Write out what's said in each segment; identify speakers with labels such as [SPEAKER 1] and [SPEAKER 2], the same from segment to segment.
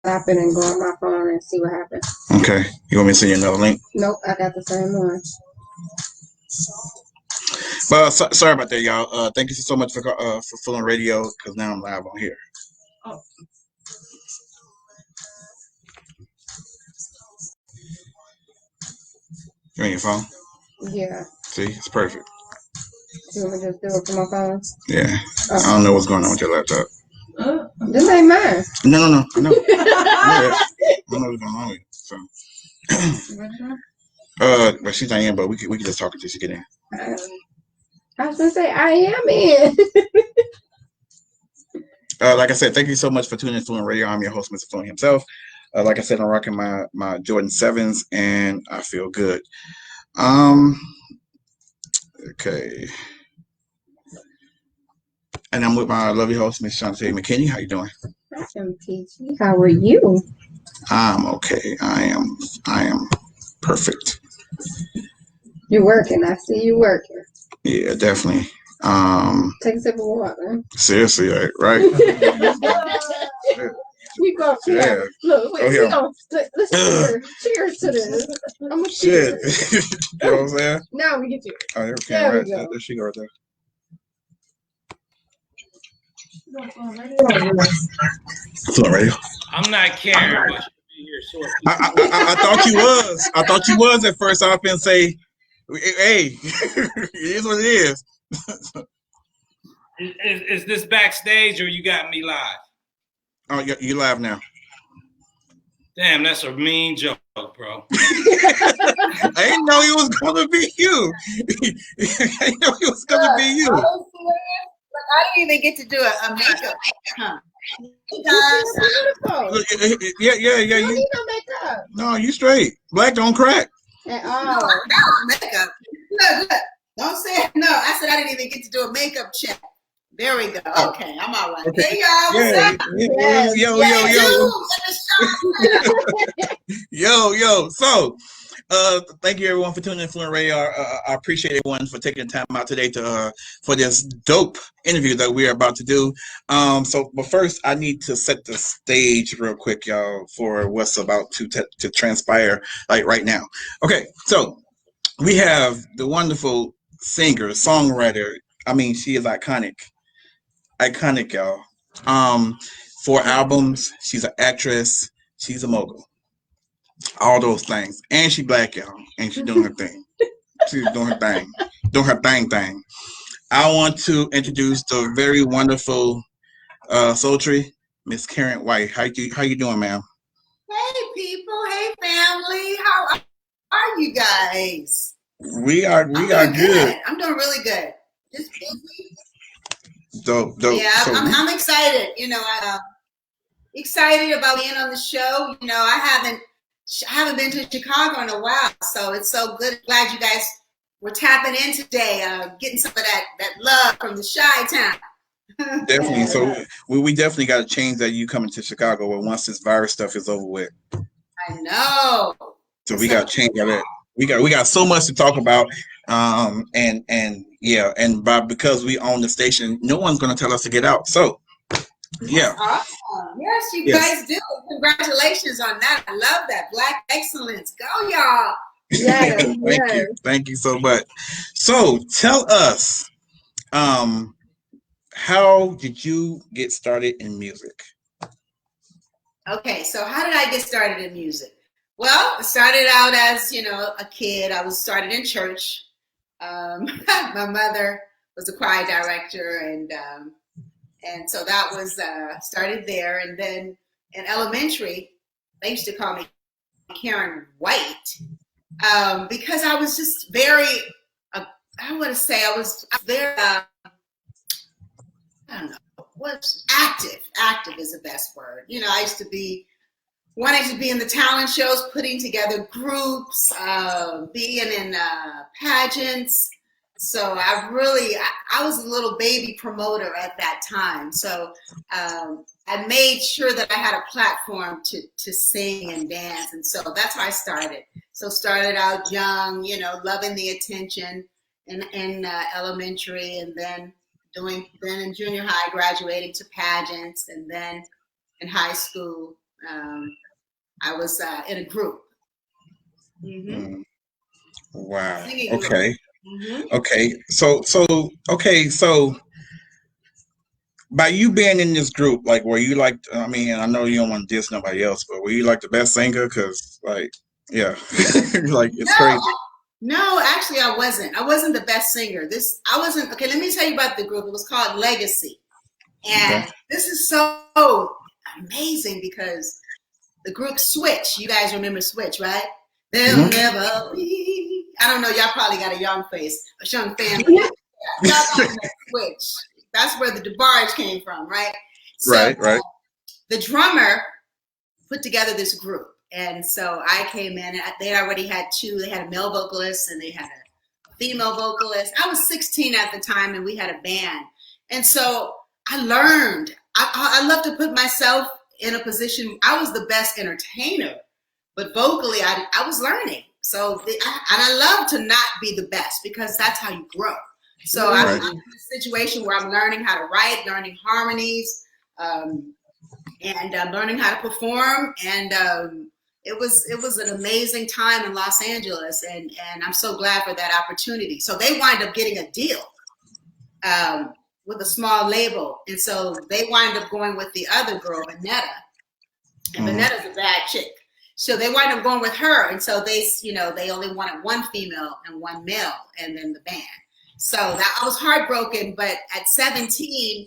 [SPEAKER 1] Stop it and go on my phone and see what happens.
[SPEAKER 2] Okay. You want me to send you another link?
[SPEAKER 1] Nope, I got the same one.
[SPEAKER 2] But sorry about that, y'all. Thank you so much for Fluent Radio, because now I'm live on here.
[SPEAKER 1] Oh.
[SPEAKER 2] You on your phone?
[SPEAKER 1] Yeah.
[SPEAKER 2] See, it's perfect.
[SPEAKER 1] You want me to just do it from my phone?
[SPEAKER 2] Yeah. Okay. I don't know what's going on with your laptop.
[SPEAKER 1] This ain't mine.
[SPEAKER 2] No. I know. I know what's going on with it. So. But she's not in, but we can just talk until she get in.
[SPEAKER 1] I was gonna say I am in.
[SPEAKER 2] Like I said, thank you so much for tuning in to Fluent Radio. I'm your host, Mr. Fluent himself. Like I said, I'm rocking my Jordan 7s, and I feel good. Okay. And I'm with my lovely host, Miss Shantae McKinney. How you doing?
[SPEAKER 1] I'm peachy. How are you?
[SPEAKER 2] I'm okay. I am perfect.
[SPEAKER 1] You're working. I see you working.
[SPEAKER 2] Yeah, definitely.
[SPEAKER 1] Take a sip of water.
[SPEAKER 2] Seriously, right?
[SPEAKER 1] We go here. Look, wait, let's cheers to this. I'm gonna cheers.
[SPEAKER 2] You know what I'm saying?
[SPEAKER 1] Now we get you.
[SPEAKER 2] Oh, you're okay, right? There she go right there. Fluent Radio.
[SPEAKER 3] I'm not caring, but you here short.
[SPEAKER 2] I thought you was. I thought you was at first. I was gonna say, hey, it is what it is.
[SPEAKER 3] Is this backstage or you got me live?
[SPEAKER 2] Oh, you live now.
[SPEAKER 3] Damn, that's a mean joke, bro.
[SPEAKER 2] I didn't know it was gonna be you. I didn't know it was gonna be you.
[SPEAKER 4] I didn't even get to do a makeup. Huh.
[SPEAKER 2] Yeah.
[SPEAKER 1] You don't need no makeup.
[SPEAKER 2] No, you straight. Black don't crack.
[SPEAKER 4] At all. No, makeup. Look. Don't say it. No, I said I didn't even get to do a makeup check. There we go. Okay, I'm all right. Okay. Hey, y'all. What's up?
[SPEAKER 2] Yo. So, thank you everyone for tuning in Fluent Radio. I appreciate everyone for taking the time out today to for this dope interview that we are about to do. But first, I need to set the stage real quick, y'all, for what's about to transpire like right now. Okay, so we have the wonderful singer, songwriter. I mean, she is iconic, y'all. 4 albums. She's an actress. She's a mogul. All those things. And she black, y'all. And she's doing her thing. She's doing her thing. Doing her thing. I want to introduce the very wonderful sultry Miss Karyn White. How you doing, ma'am?
[SPEAKER 4] Hey people, hey family. How are you guys?
[SPEAKER 2] We are good.
[SPEAKER 4] I'm doing really good. Just busy.
[SPEAKER 2] Dope.
[SPEAKER 4] Yeah, I'm excited. You know, I'm excited about being on the show. You know, I haven't been to Chicago in a while, so it's so good. Glad you guys were tapping in today, getting some of that love from the Chi-Town.
[SPEAKER 2] Definitely. So we definitely got to change that. You coming to Chicago once this virus stuff is over with.
[SPEAKER 4] I know.
[SPEAKER 2] So we got to change that. We got so much to talk about. Because we own the station, no one's going to tell us to get out. So, yeah.
[SPEAKER 4] Awesome. Yes, you guys do. Congratulations on that. I love that. Black excellence. Go, y'all.
[SPEAKER 1] Yes.
[SPEAKER 2] Thank you so much. So, tell us, how did you get started in music?
[SPEAKER 4] Okay, so how did I get started in music? Well, I started out as, a kid. I was started in church. My mother was a choir director, and so that was started there. And then in elementary, they used to call me Karyn White because I was just very, I want to say I was very, I don't know, what's active. Active is the best word. I used to be wanting to be in the talent shows, putting together groups, being in pageants. So I was a little baby promoter at that time. So I made sure that I had a platform to sing and dance. And so that's how I started. So started out young, loving the attention in elementary, and then in junior high, graduating to pageants, and then in high school, I was in a group.
[SPEAKER 2] Wow.
[SPEAKER 4] Singing group.
[SPEAKER 2] Okay. Okay. So by you being in this group, like, were you like? I mean, I know you don't want to diss nobody else, but were you like the best singer? Because, like, yeah, like it's crazy.
[SPEAKER 4] No, actually, I wasn't. I wasn't the best singer. I wasn't. Okay, let me tell you about the group. It was called Legacy, and this is so amazing because the group Switch. You guys remember Switch, right? They'll never be. I don't know. Y'all probably got a young face, a young fan. Y'all know Switch. That's where the DeBarge came from, right? So,
[SPEAKER 2] right.
[SPEAKER 4] The drummer put together this group. And so I came in, and they already had two. They had a male vocalist and they had a female vocalist. I was 16 at the time, and we had a band. And so I learned. I love to put myself in a position. I was the best entertainer, but vocally, I was learning. So, I love to not be the best because that's how you grow. So I'm in a situation where I'm learning how to write, learning harmonies, and learning how to perform. And it was an amazing time in Los Angeles, and I'm so glad for that opportunity. So they wind up getting a deal with a small label, and so they wind up going with the other girl, Vanetta, and Vanetta's a bad chick. So they wind up going with her, and so they only wanted one female and one male, and then the band. So I was heartbroken, but at 17,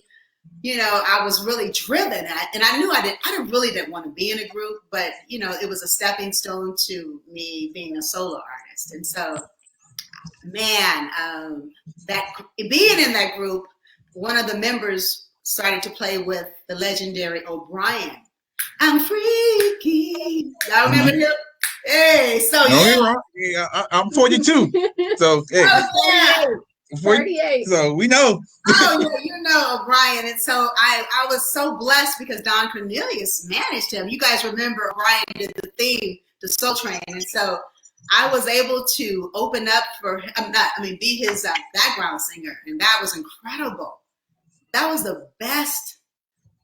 [SPEAKER 4] I was really driven, and I knew I really didn't want to be in a group, but it was a stepping stone to me being a solo artist. And so, man, that being in that group, one of the members started to play with the legendary O'Brien. I'm freaky. Y'all remember him? Hey, so
[SPEAKER 2] I'm 42. So hey.
[SPEAKER 4] Okay.
[SPEAKER 1] 38.
[SPEAKER 2] So we know.
[SPEAKER 4] Oh, yeah, O'Brien. And so I was so blessed because Don Cornelius managed him. You guys remember O'Brien did the theme to Soul Train. And so I was able to open up for be his background singer. And that was incredible. That was the best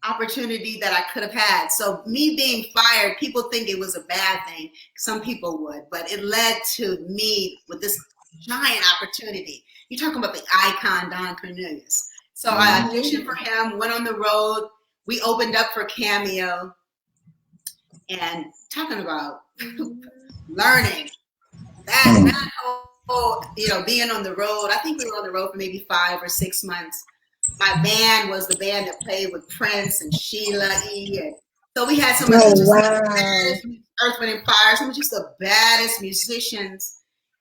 [SPEAKER 4] opportunity that I could have had. So me being fired, people think it was a bad thing. Some people would, but it led to me with this giant opportunity. You're talking about the icon, Don Cornelius. So I auditioned for him, went on the road. We opened up for Cameo, and talking about learning. That whole, being on the road. I think we were on the road for maybe 5 or 6 months. My band was the band that played with Prince and Sheila E. And so we had some of the Earth, Wind, and Fire, some of just the baddest musicians.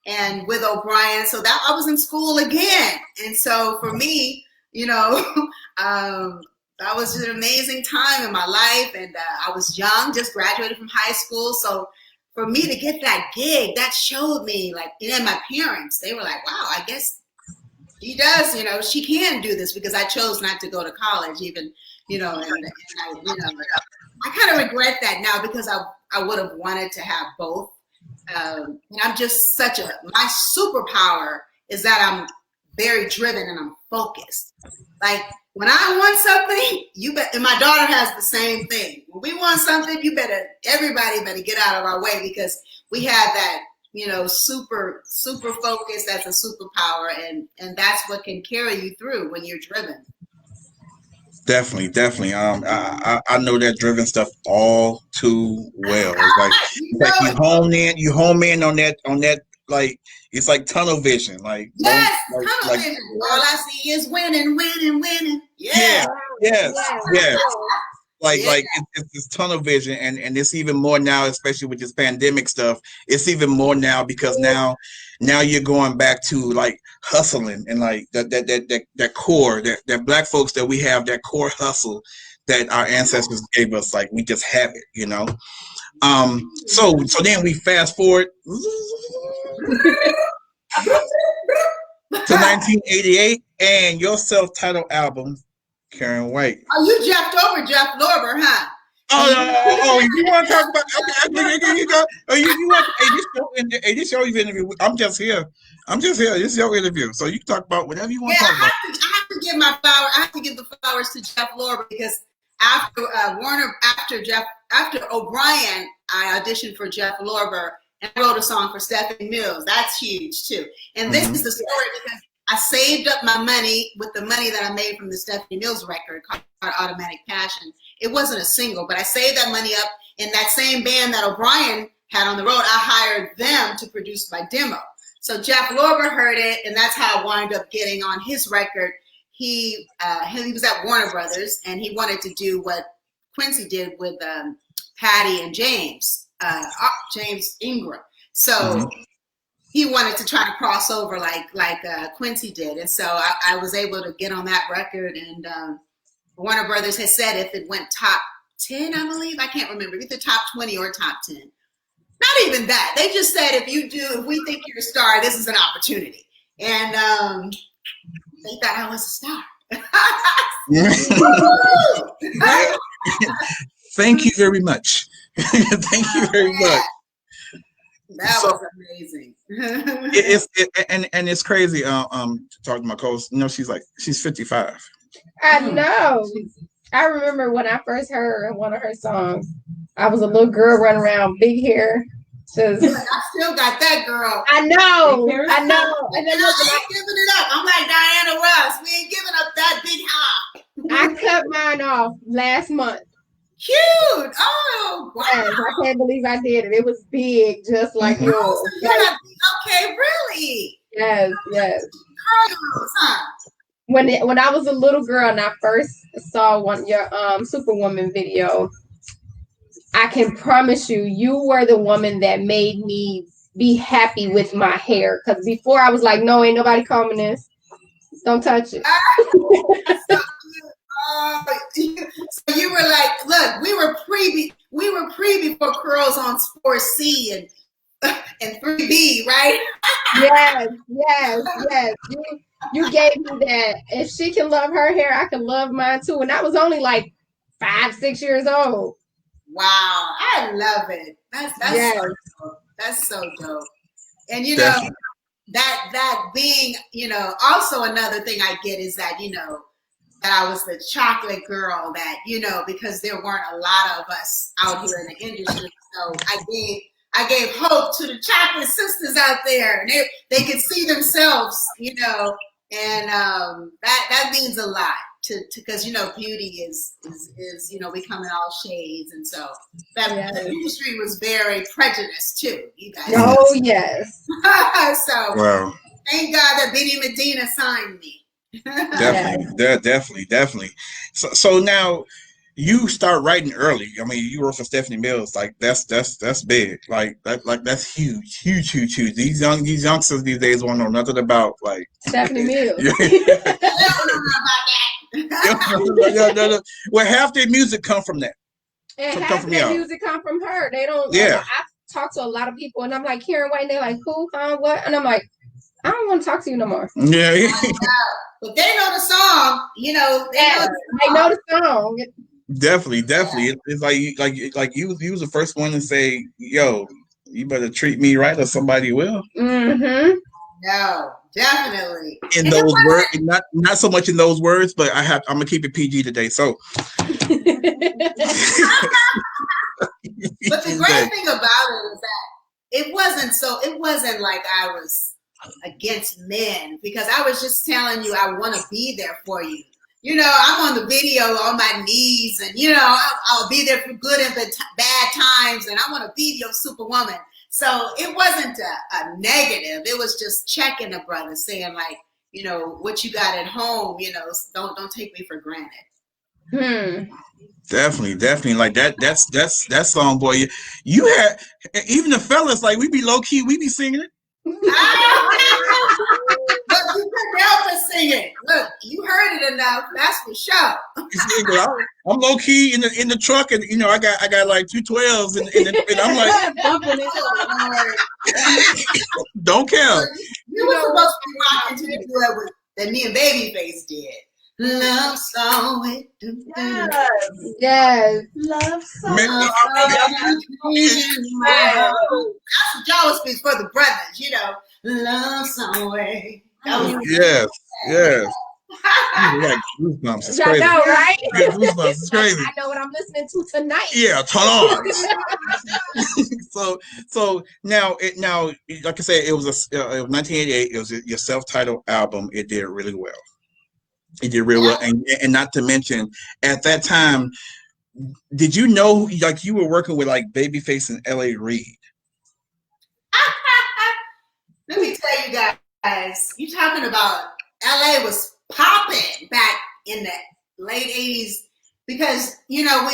[SPEAKER 4] And with O'Brien, so that I was in school again. And so for me, that was just an amazing time in my life. And I was young, just graduated from high school. So for me to get that gig, that showed me, and my parents, they were like, wow, I guess she does, she can do this, because I chose not to go to college even, and I kind of regret that now, because I would have wanted to have both. And I'm just my superpower is that I'm very driven and I'm focused. Like when I want something, and my daughter has the same thing. When we want something, everybody better get out of our way, because we have that, super focus. That's a superpower. And that's what can carry you through when you're driven.
[SPEAKER 2] Definitely. I know that driven stuff all too well. It's like you home in on that, like it's like tunnel vision. Like
[SPEAKER 4] yes, tunnel vision. All I see is winning. Yeah.
[SPEAKER 2] Yes. Like it's this tunnel vision, and it's even more now, especially with this pandemic stuff. It's even more now, because now you're going back to like hustling, and like that core, that Black folks that we have, that core hustle that our ancestors gave us. Like we just have it, So then we fast forward to 1988, and your self-titled album, Karyn White.
[SPEAKER 4] Oh, you jumped over Jeff Lorber, huh?
[SPEAKER 2] Oh, you want to talk about? Okay, you go. Oh, you want? This show interview. I'm just here. This is your interview, so you can talk about whatever you want to talk about.
[SPEAKER 4] I have to give my flowers. I have to give the flowers to Jeff Lorber, because after O'Brien, I auditioned for Jeff Lorber and I wrote a song for Stephanie Mills. That's huge too. And this is the story because I saved up my money with the money that I made from the Stephanie Mills record called Automatic Passion. It wasn't a single, but I saved that money up in that same band that O'Brien had on the road. I hired them to produce my demo. So Jeff Lorber heard it, and that's how I wound up getting on his record. He was at Warner Brothers, and he wanted to do what Quincy did with Patty and James Ingram. So he wanted to try to cross over like Quincy did, and so I was able to get on that record. And Warner Brothers has said if it went top 10, I believe, I can't remember, either top 20 or top 10. Not even that. They just said if we think you're a star, this is an opportunity. And they thought I was a star.
[SPEAKER 2] Thank you very much. Thank you very much.
[SPEAKER 4] That was amazing.
[SPEAKER 2] It's crazy. Talking to my co-host, she's 55.
[SPEAKER 1] I know. I remember when I first heard one of her songs. I was a little girl running around, big hair. I
[SPEAKER 4] still got that, girl.
[SPEAKER 1] I know.
[SPEAKER 4] And then I ain't giving it up. I'm like Diana Ross. We ain't giving up that big high.
[SPEAKER 1] I cut mine off last month.
[SPEAKER 4] Cute. Oh, wow.
[SPEAKER 1] Yes, I can't believe I did it. It was big, just like yours.
[SPEAKER 4] Okay, really?
[SPEAKER 1] Yes.
[SPEAKER 4] Girls, huh?
[SPEAKER 1] When I was a little girl and I first saw your Superwoman video, I can promise you were the woman that made me be happy with my hair. Because before I was like, no, ain't nobody combing this. Don't touch it.
[SPEAKER 4] So you were like, look, we were pre before curls on 4C and 3B, right?
[SPEAKER 1] Yes. You gave me that. If she can love her hair, I can love mine too. And I was only like 5-6 years old.
[SPEAKER 4] Wow, I love it. That's so dope. And that being, also another thing I get is that, that I was the chocolate girl that, because there weren't a lot of us out here in the industry. So I gave hope to the chocolate sisters out there, and they could see themselves, and that means a lot because beauty is we come in all shades, and so the industry was very prejudiced too. You guys.
[SPEAKER 1] Oh yes.
[SPEAKER 4] So
[SPEAKER 2] wow.
[SPEAKER 4] Thank God that Benny Medina signed me.
[SPEAKER 2] Definitely. So now you start writing early. I mean, you wrote for Stephanie Mills. Like that's big. Like that's huge. These youngsters these days won't know nothing about like
[SPEAKER 1] Stephanie Mills.
[SPEAKER 2] No. Well, half their music come from that.
[SPEAKER 1] And half their music come from her. They don't.
[SPEAKER 2] Yeah.
[SPEAKER 1] I've talked to a lot of people, and I'm like, Karyn White, and they're like, who, what? And I'm like, I don't want to talk to you no more.
[SPEAKER 2] Yeah.
[SPEAKER 4] But they know the song, they know
[SPEAKER 1] the song.
[SPEAKER 2] Definitely. It's like you was the first one to say, "Yo, you better treat me right, or somebody will."
[SPEAKER 1] Mm-hmm.
[SPEAKER 4] No, definitely.
[SPEAKER 2] In those words, not so much in those words, but I'm gonna keep it PG today. So.
[SPEAKER 4] But the great thing about it is that it wasn't like I was against men, because I was just telling you I want to be there for you. I'm on the video on my knees, and I'll be there for good and bad times, and I want to be your Superwoman. So it wasn't a negative. It was just checking a brother, saying like, what you got at home. Don't take me for granted.
[SPEAKER 2] Definitely. Like that song, boy. You had even the fellas, like we be low key, we be singing it.
[SPEAKER 4] Look, you couldn't help us sing it. Look, you heard it enough. That's for sure.
[SPEAKER 2] I'm low key in the truck, and I got like 2 12s, and I'm like, don't care.
[SPEAKER 4] You were supposed to be rocking to the duet that me and Babyface did. Love song.
[SPEAKER 1] Yes.
[SPEAKER 4] Love song. That's what y'all speaks for the brothers, Love song.
[SPEAKER 2] Yes. Like goosebumps. It's
[SPEAKER 1] I
[SPEAKER 2] crazy.
[SPEAKER 1] know, right?
[SPEAKER 2] Yeah, goosebumps. It's crazy.
[SPEAKER 1] I know what I'm listening to tonight.
[SPEAKER 2] Yeah, turn on. so now, like I said, it was 1988. It was your self-titled album. It did really well. It did really well, and not to mention, at that time, did you know, like, you were working with like Babyface and L.A. Reid?
[SPEAKER 4] Let me tell you guys, you talking about LA was popping back in the late 80s because, you know,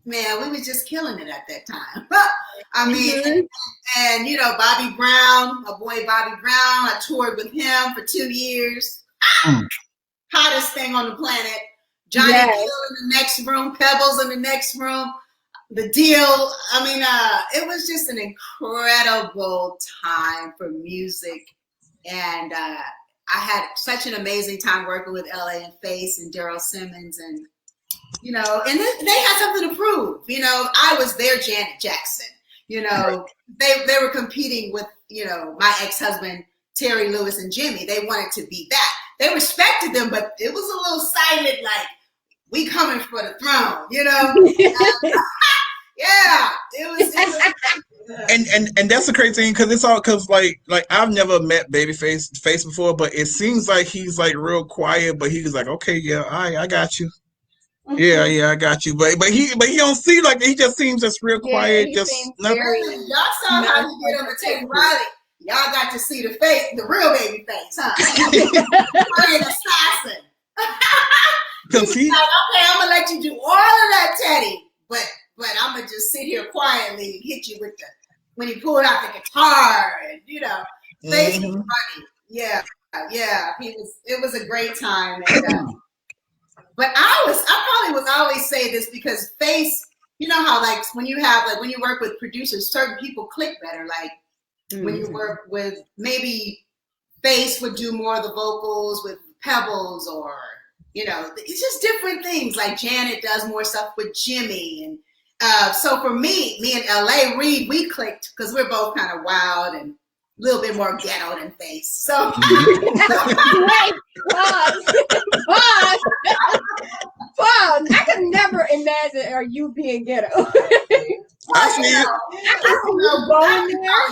[SPEAKER 4] we was just killing it at that time. I mean, and, you know, Bobby Brown, my boy Bobby Brown, I toured with him for 2 years. Hottest thing on the planet. Johnny Gill in the next room, Pebbles in the next room. The Deal. I mean, it was just an incredible time for music, and I had such an amazing time working with LA and Face and Daryl Simmons, and you know, and they had something to prove. You know, I was their Janet Jackson. You know, they were competing with, you know, my ex-husband Terry Lewis and Jimmy. They wanted to be that. They respected them, but it was a little silent, like, we coming for the throne, you know. Yeah, it was
[SPEAKER 2] and that's the crazy thing, because it's all because like I've never met Babyface before, but it seems like he's like real quiet, but he's like, okay, yeah, I got you, yeah, I got you, but he don't seem like he just seems just real quiet, just nothing.
[SPEAKER 4] Y'all saw how he did on the Teddy Riley. Y'all got to see the real Babyface, huh? An assassin. He's like, okay, I'm gonna let you do all of that, Teddy, but I'm gonna just sit here quietly and hit you with when he pulled out the guitar, and you know, Face was funny. Yeah, it was a great time. And, but I probably was always say this because Face, you know how like when you work with producers, certain people click better. Like when you work with, maybe Face would do more of the vocals with Pebbles, or you know, it's just different things. Like Janet does more stuff with Jimmy, and so for me and L.A. Reid, we clicked because we're both kind of wild and a little bit more ghetto than Face. So
[SPEAKER 1] wait, pause. I could never imagine you being ghetto.
[SPEAKER 2] I see it.
[SPEAKER 1] I can see you going there.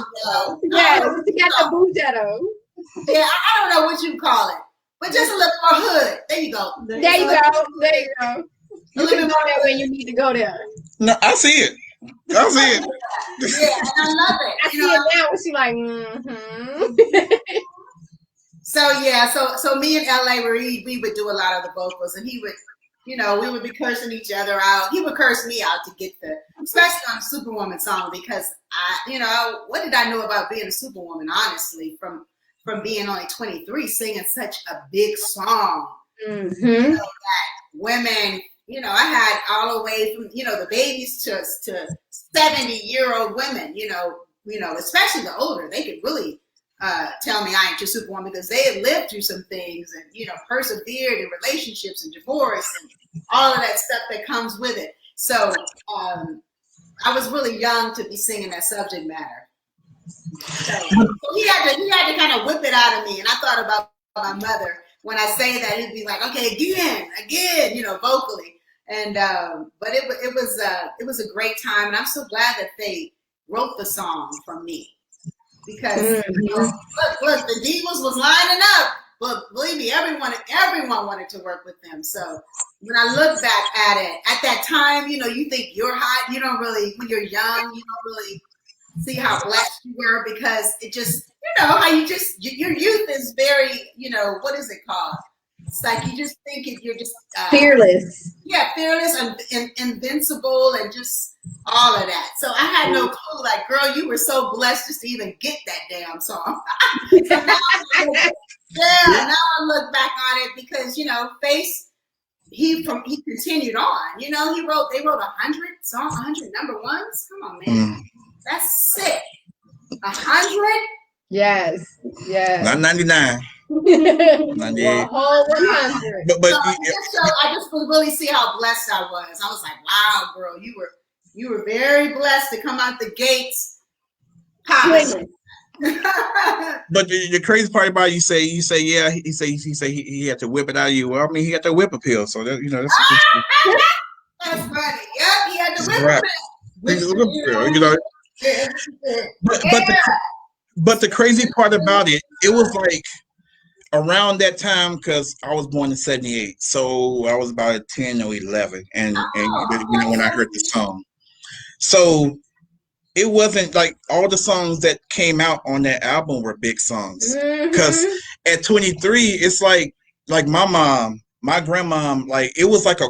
[SPEAKER 1] Yeah, you got the bougetto.
[SPEAKER 4] Yeah, I don't know what you call it, but just a little more hood. There you go.
[SPEAKER 1] There you go. You can go there when you need to go there.
[SPEAKER 2] No, I see it.
[SPEAKER 4] Yeah, and I love it.
[SPEAKER 1] I see it now when she like,
[SPEAKER 4] So me and L.A. Reid, we would do a lot of the vocals, and he would, you know, we would be cursing each other out. He would curse me out to get especially on the Superwoman song, because what did I know about being a Superwoman, honestly, from being only 23, singing such a big song. You know, that women, you know, I had all the way from, you know, the babies to 70-year-old women, you know, especially the older, they could really tell me I ain't your Superwoman, because they had lived through some things and, you know, persevered in relationships and divorce and all of that stuff that comes with it. So I was really young to be singing that subject matter. So he had to kind of whip it out of me, and I thought about my mother. When I say that, he'd be like, "Okay, again," you know, vocally. And but it was a great time, and I'm so glad that they wrote the song for me, because you know, look, the Divas was lining up. But believe me, everyone wanted to work with them. So when I look back at it, at that time, you know, you think you're hot. You don't really, when you're young, you don't really see how blessed you were, because it just, you know, how your youth is very, you know, what is it called? It's like you just think you're just
[SPEAKER 1] fearless. Yeah,
[SPEAKER 4] fearless and invincible and just all of that. So I had no clue. Like, girl, you were so blessed just to even get that damn song. So now I look back on it, because, you know, Face, he continued on. You know, they wrote 100 number ones. Come on, man. That's sick. 100?
[SPEAKER 1] Yes.
[SPEAKER 2] Not 99. 98.
[SPEAKER 1] A whole 100.
[SPEAKER 2] But
[SPEAKER 4] so I just could really see how blessed I was. I was like, wow, girl, you were very blessed to come out the gates popping.
[SPEAKER 2] But the crazy part about it, you say yeah, he had to whip it out of you. Well, I mean, he got the whip appeal, so that that's
[SPEAKER 4] That's funny. Yep, he had to whip
[SPEAKER 2] right.
[SPEAKER 4] him.
[SPEAKER 2] But the crazy part about it, it was like around that time because I was born in '78, so I was about 10 or 11, and when I heard the song, so it wasn't like all the songs that came out on that album were big songs. Because at 23, it's like my mom, my grandmom, like it was like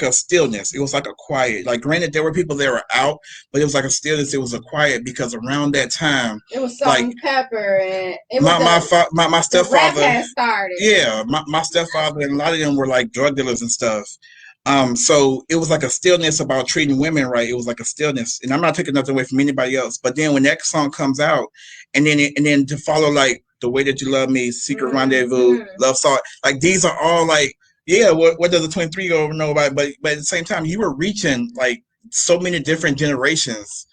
[SPEAKER 2] a stillness. It was like a quiet. Like granted, there were people that were out, but it was like a stillness. It was a quiet because around that time,
[SPEAKER 1] it was Salt and Pepper, and it was
[SPEAKER 2] my stepfather
[SPEAKER 1] had started.
[SPEAKER 2] Yeah, my stepfather and a lot of them were like drug dealers and stuff. So it was like a stillness about treating women right. It was like a stillness, and I'm not taking nothing away from anybody else. But then when that song comes out, and then to follow like The Way That You Love Me, Secret Rendezvous, Love Song, like these are all like, yeah, what does a 23-year-old know about? But at the same time, you were reaching like so many different generations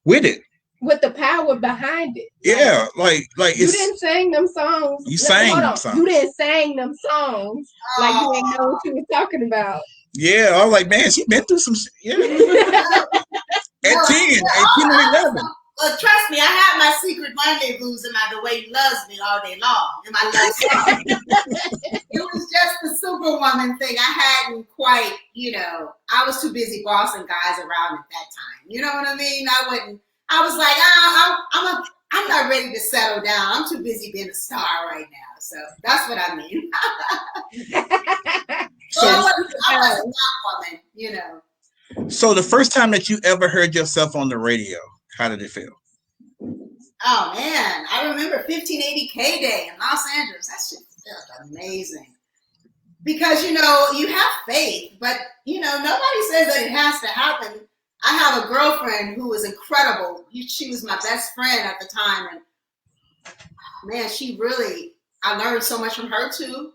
[SPEAKER 2] with it.
[SPEAKER 1] With the power behind it.
[SPEAKER 2] Yeah, like
[SPEAKER 1] you didn't sing them songs.
[SPEAKER 2] You sang them songs.
[SPEAKER 1] You didn't sing them songs like you didn't know what you were talking about.
[SPEAKER 2] Yeah, I was like, man, she been through some shit. Yeah. At 10 and 11.
[SPEAKER 4] Well, trust me, I had my secret rendezvous and The Way You Loves Me all day long in my love song. It was just the Superwoman thing. I hadn't quite, I was too busy bossing guys around at that time. You know what I mean? I was like, I'm not ready to settle down. I'm too busy being a star right now. So that's what I mean. So I wasn't that woman,
[SPEAKER 2] So the first time that you ever heard yourself on the radio, how did it feel?
[SPEAKER 4] Oh man, I remember 1580 K Day in Los Angeles. That shit felt amazing. Because you have faith, but nobody says that it has to happen. I have a girlfriend who was incredible. She was my best friend at the time, and man, I learned so much from her too.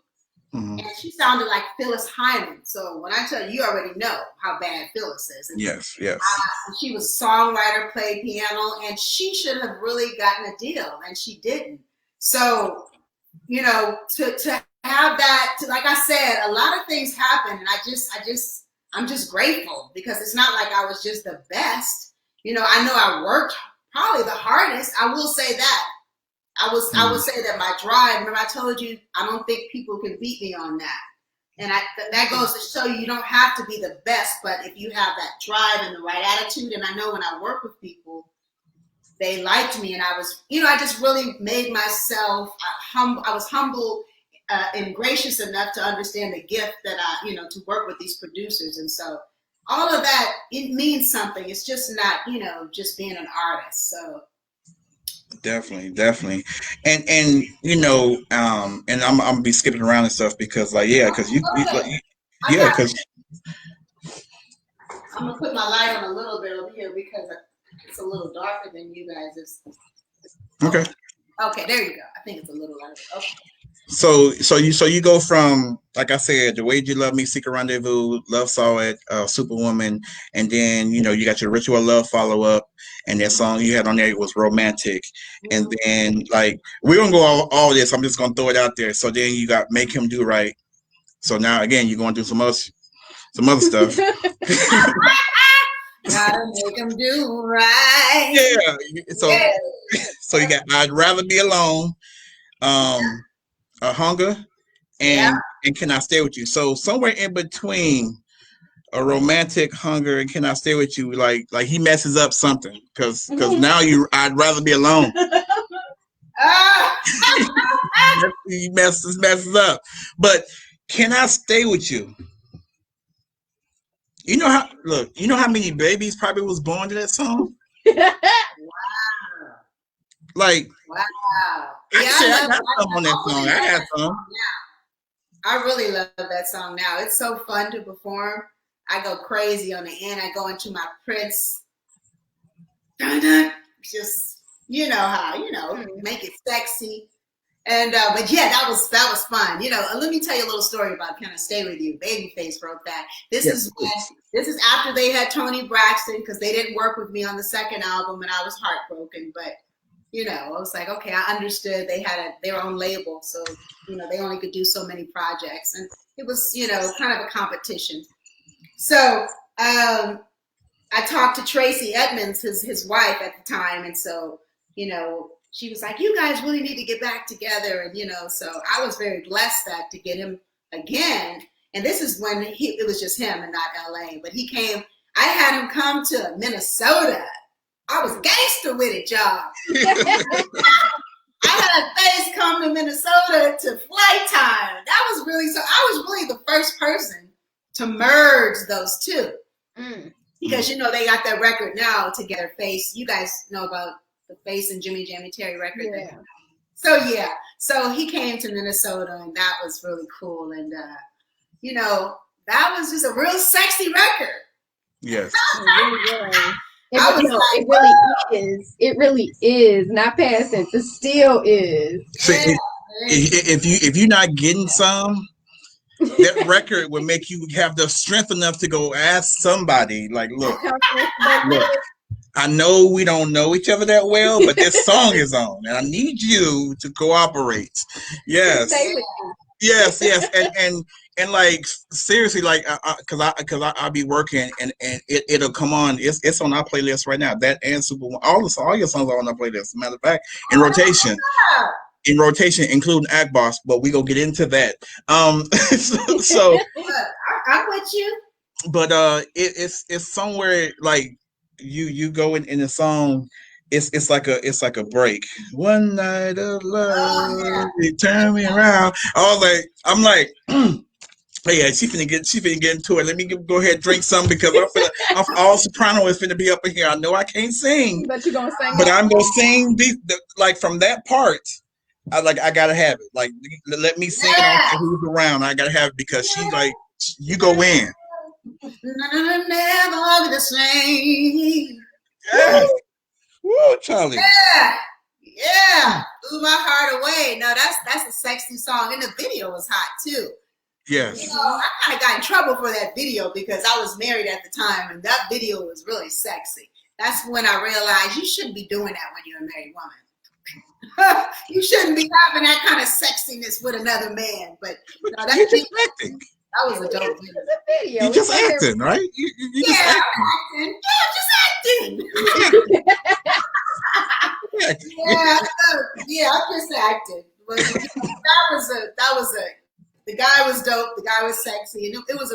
[SPEAKER 4] Mm-hmm. And she sounded like Phyllis Hyman. So when I tell you already know how bad Phyllis is. And
[SPEAKER 2] yes.
[SPEAKER 4] She was a songwriter, played piano, and she should have really gotten a deal, and she didn't. So, to have that, like I said, a lot of things happen, and I'm just grateful because it's not like I was just the best. I know I worked probably the hardest. I will say that. I would say that my drive, remember I told you, I don't think people can beat me on that. And that goes to show you don't have to be the best, but if you have that drive and the right attitude, and I know when I work with people, they liked me, and I was, I just really made myself I was humble and gracious enough to understand the gift that to work with these producers. And so all of that, it means something. It's just not, just being an artist. So
[SPEAKER 2] Definitely. And and I'm gonna be skipping around and stuff because because
[SPEAKER 4] I'm gonna put my light on a little bit over here because it's a little darker than you guys.
[SPEAKER 2] Okay,
[SPEAKER 4] there you go. I think it's a little lighter. Okay.
[SPEAKER 2] So you go from, like I said, The Way You Love Me, Secret Rendezvous, Love Saw It, Superwoman, and then you got your Ritual Love follow up, and that song you had on there was Romantic, and then we're gonna go all this. I'm just gonna throw it out there. So then you got Make Him Do Right. So now again you're going to do some other stuff.
[SPEAKER 4] Gotta make him do right.
[SPEAKER 2] Yeah. So you got I'd Rather Be Alone, A Hunger, and Can I Stay With You. So somewhere in between a Romantic, Hunger, and Can I Stay With You, like he messes up something because now I'd Rather Be Alone. He messes up. But Can I Stay With You? You know how many babies probably was born to that song?
[SPEAKER 4] Wow.
[SPEAKER 2] Wow. Yeah, I got some on that song. I got some.
[SPEAKER 4] I really love that song now. It's so fun to perform. I go crazy on the end. I go into my Prince. Just, how, make it sexy. And, but yeah, that was fun. Let me tell you a little story about Can I Stay With You? Babyface wrote that. This is after they had Toni Braxton because they didn't work with me on the second album and I was heartbroken. But You know, I was like, okay, I understood they had their own label, so you know they only could do so many projects, and it was, you know, kind of a competition. So I talked to Tracy Edmonds, his wife at the time, and so, you know, she was like, "You guys really need to get back together," and you know, so I was very blessed that to get him again. And this is when it was just him and not LA, but he came. I had him come to Minnesota. I was gangster with it, y'all. I had Face come to Minnesota to Flight Time. That was really, so I was really the first person to merge those two. Because, you know, they got that record now together, Face. You guys know about the Face and Jimmy Jamie Terry record.
[SPEAKER 1] Yeah.
[SPEAKER 4] So he came to Minnesota, and that was really cool. And, you know, that was just a real sexy record.
[SPEAKER 2] Yes.
[SPEAKER 1] It really is. Not past tense. It still is.
[SPEAKER 2] So if you're not getting some, that record will make you have the strength enough to go ask somebody, like, look, I know we don't know each other that well, but this song is on, and I need you to cooperate. Yes. Yes, and like seriously, like because I'll be working and it'll come on. It's on our playlist right now. That and Superwoman, all your songs are on our playlist. As a matter of fact, in rotation, including Act Boss. But we gonna get into that. So
[SPEAKER 4] I'm with you.
[SPEAKER 2] But it's somewhere like you go in the song. It's like a break. One night of love, you turn me around. I'm like, hey, yeah, she finna get into it. Let me go ahead and drink some because I'm all soprano is finna be up in here. I know I can't sing,
[SPEAKER 1] but you're gonna sing.
[SPEAKER 2] But I'm gonna sing like from that part. I gotta have it. Like let me sing it on who's around. I gotta have it because she like you go in.
[SPEAKER 4] Never be the same.
[SPEAKER 2] Yeah. Woo, Charlie.
[SPEAKER 4] Yeah. Blew my heart away. No, that's a sexy song. And the video was hot too.
[SPEAKER 2] Yes.
[SPEAKER 4] You know, I kind of got in trouble for that video because I was married at the time and that video was really sexy. That's when I realized you shouldn't be doing that when you're a married woman. You shouldn't be having that kind of sexiness with another man. But no,
[SPEAKER 2] you're just acting.
[SPEAKER 4] That was a dope video.
[SPEAKER 2] You're just acting, right? You just acting.
[SPEAKER 4] Yeah, I'm just acting. But the guy was dope. The guy was sexy, and it was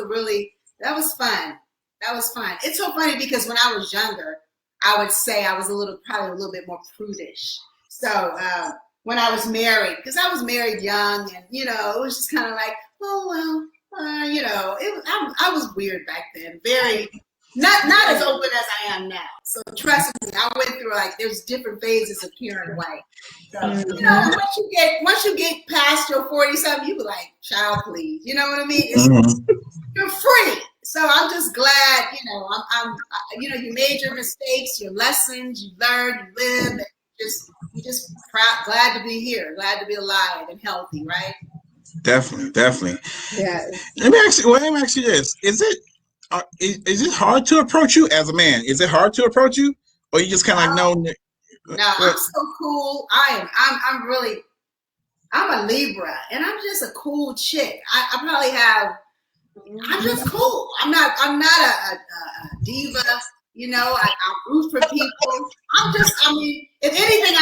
[SPEAKER 4] that was fun. That was fun. It's so funny because when I was younger, I would say I was probably a little bit more prudish. So when I was married, because I was married young, and you know, it was just kind of like, oh well. You know, I was weird back then. Very not as open as I am now. So trust me, I went through there's different phases of Karyn White. So you know, once you get past your 40-something, you be like, child, please. You know what I mean? You're free. So I'm just glad. You know, you know, you made your mistakes, your lessons, you learned, you lived, and you just proud, glad to be here, glad to be alive and healthy, right?
[SPEAKER 2] Definitely.
[SPEAKER 1] Yeah.
[SPEAKER 2] Let me ask you this: is it hard to approach you as a man? Is it hard to approach you, or you just kind of know?
[SPEAKER 4] No, I'm so cool. I'm a Libra, and I'm just a cool chick. I'm just cool. I'm not a diva. You know, I root for people. If anything,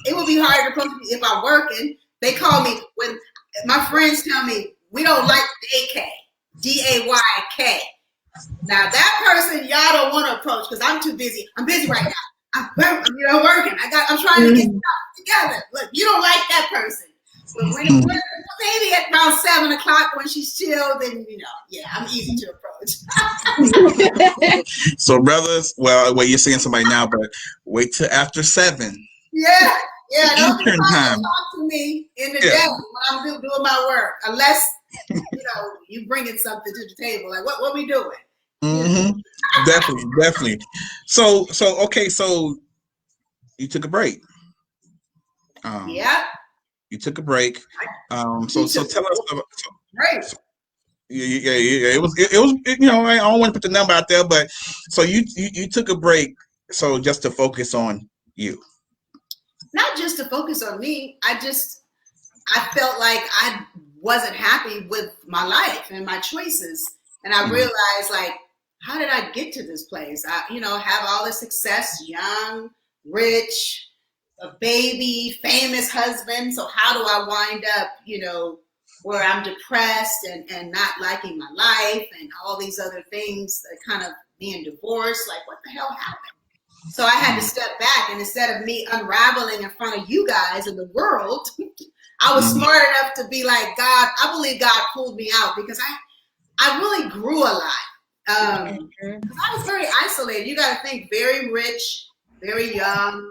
[SPEAKER 4] it would be hard to approach me if I'm working. They call me when. My friends tell me, we don't like D-A-Y-K. D-A-Y-K. Now, that person, y'all don't want to approach because I'm too busy. I'm busy right now. I'm working. I'm trying to get stuff together. Look, you don't like that person. But when maybe at around 7 o'clock when she's chill, then, you know, yeah, I'm easy to approach.
[SPEAKER 2] So, brothers, well, you're seeing somebody now, but wait till after 7.
[SPEAKER 4] Yeah. Yeah, don't be trying
[SPEAKER 2] time.
[SPEAKER 4] to talk to me in the day when I'm doing my work, unless you know you bringing something to the table. Like, what we doing?
[SPEAKER 2] Mm-hmm. Definitely. So okay. So you took a break.
[SPEAKER 4] Yeah.
[SPEAKER 2] You took a break. So tell us about.
[SPEAKER 4] Right.
[SPEAKER 2] Yeah. It was. You know, I don't want to put the number out there, but so you took a break. So just to focus on you.
[SPEAKER 4] not just to focus on me. I felt like I wasn't happy with my life and my choices. And I realized, like, how did I get to this place? I, have all this success, young, rich, a baby, famous husband. So how do I wind up, where I'm depressed and not liking my life and all these other things, kind of being divorced? Like, what the hell happened? So I had to step back, and instead of me unraveling in front of you guys in the world, I was smart enough to be like, God, I believe God pulled me out, because I really grew a lot. I was very isolated. You got to think, very rich, very young.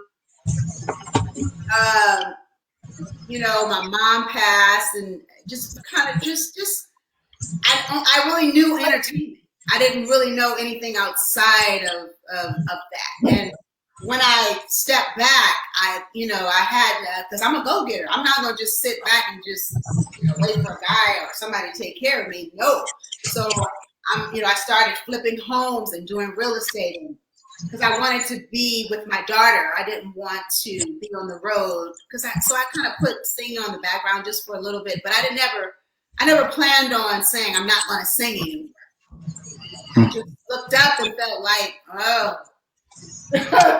[SPEAKER 4] My mom passed, and just kind of I really knew entertainment. I didn't really know anything outside of that. And when I stepped back, I had, because I'm a go-getter. I'm not going to just sit back and just wait for a guy or somebody to take care of me. No. So I started flipping homes and doing real estate, because I wanted to be with my daughter. I didn't want to be on the road, so I kind of put singing on the background just for a little bit. But I never planned on saying I'm not going to sing anymore. I just looked up and felt like, oh,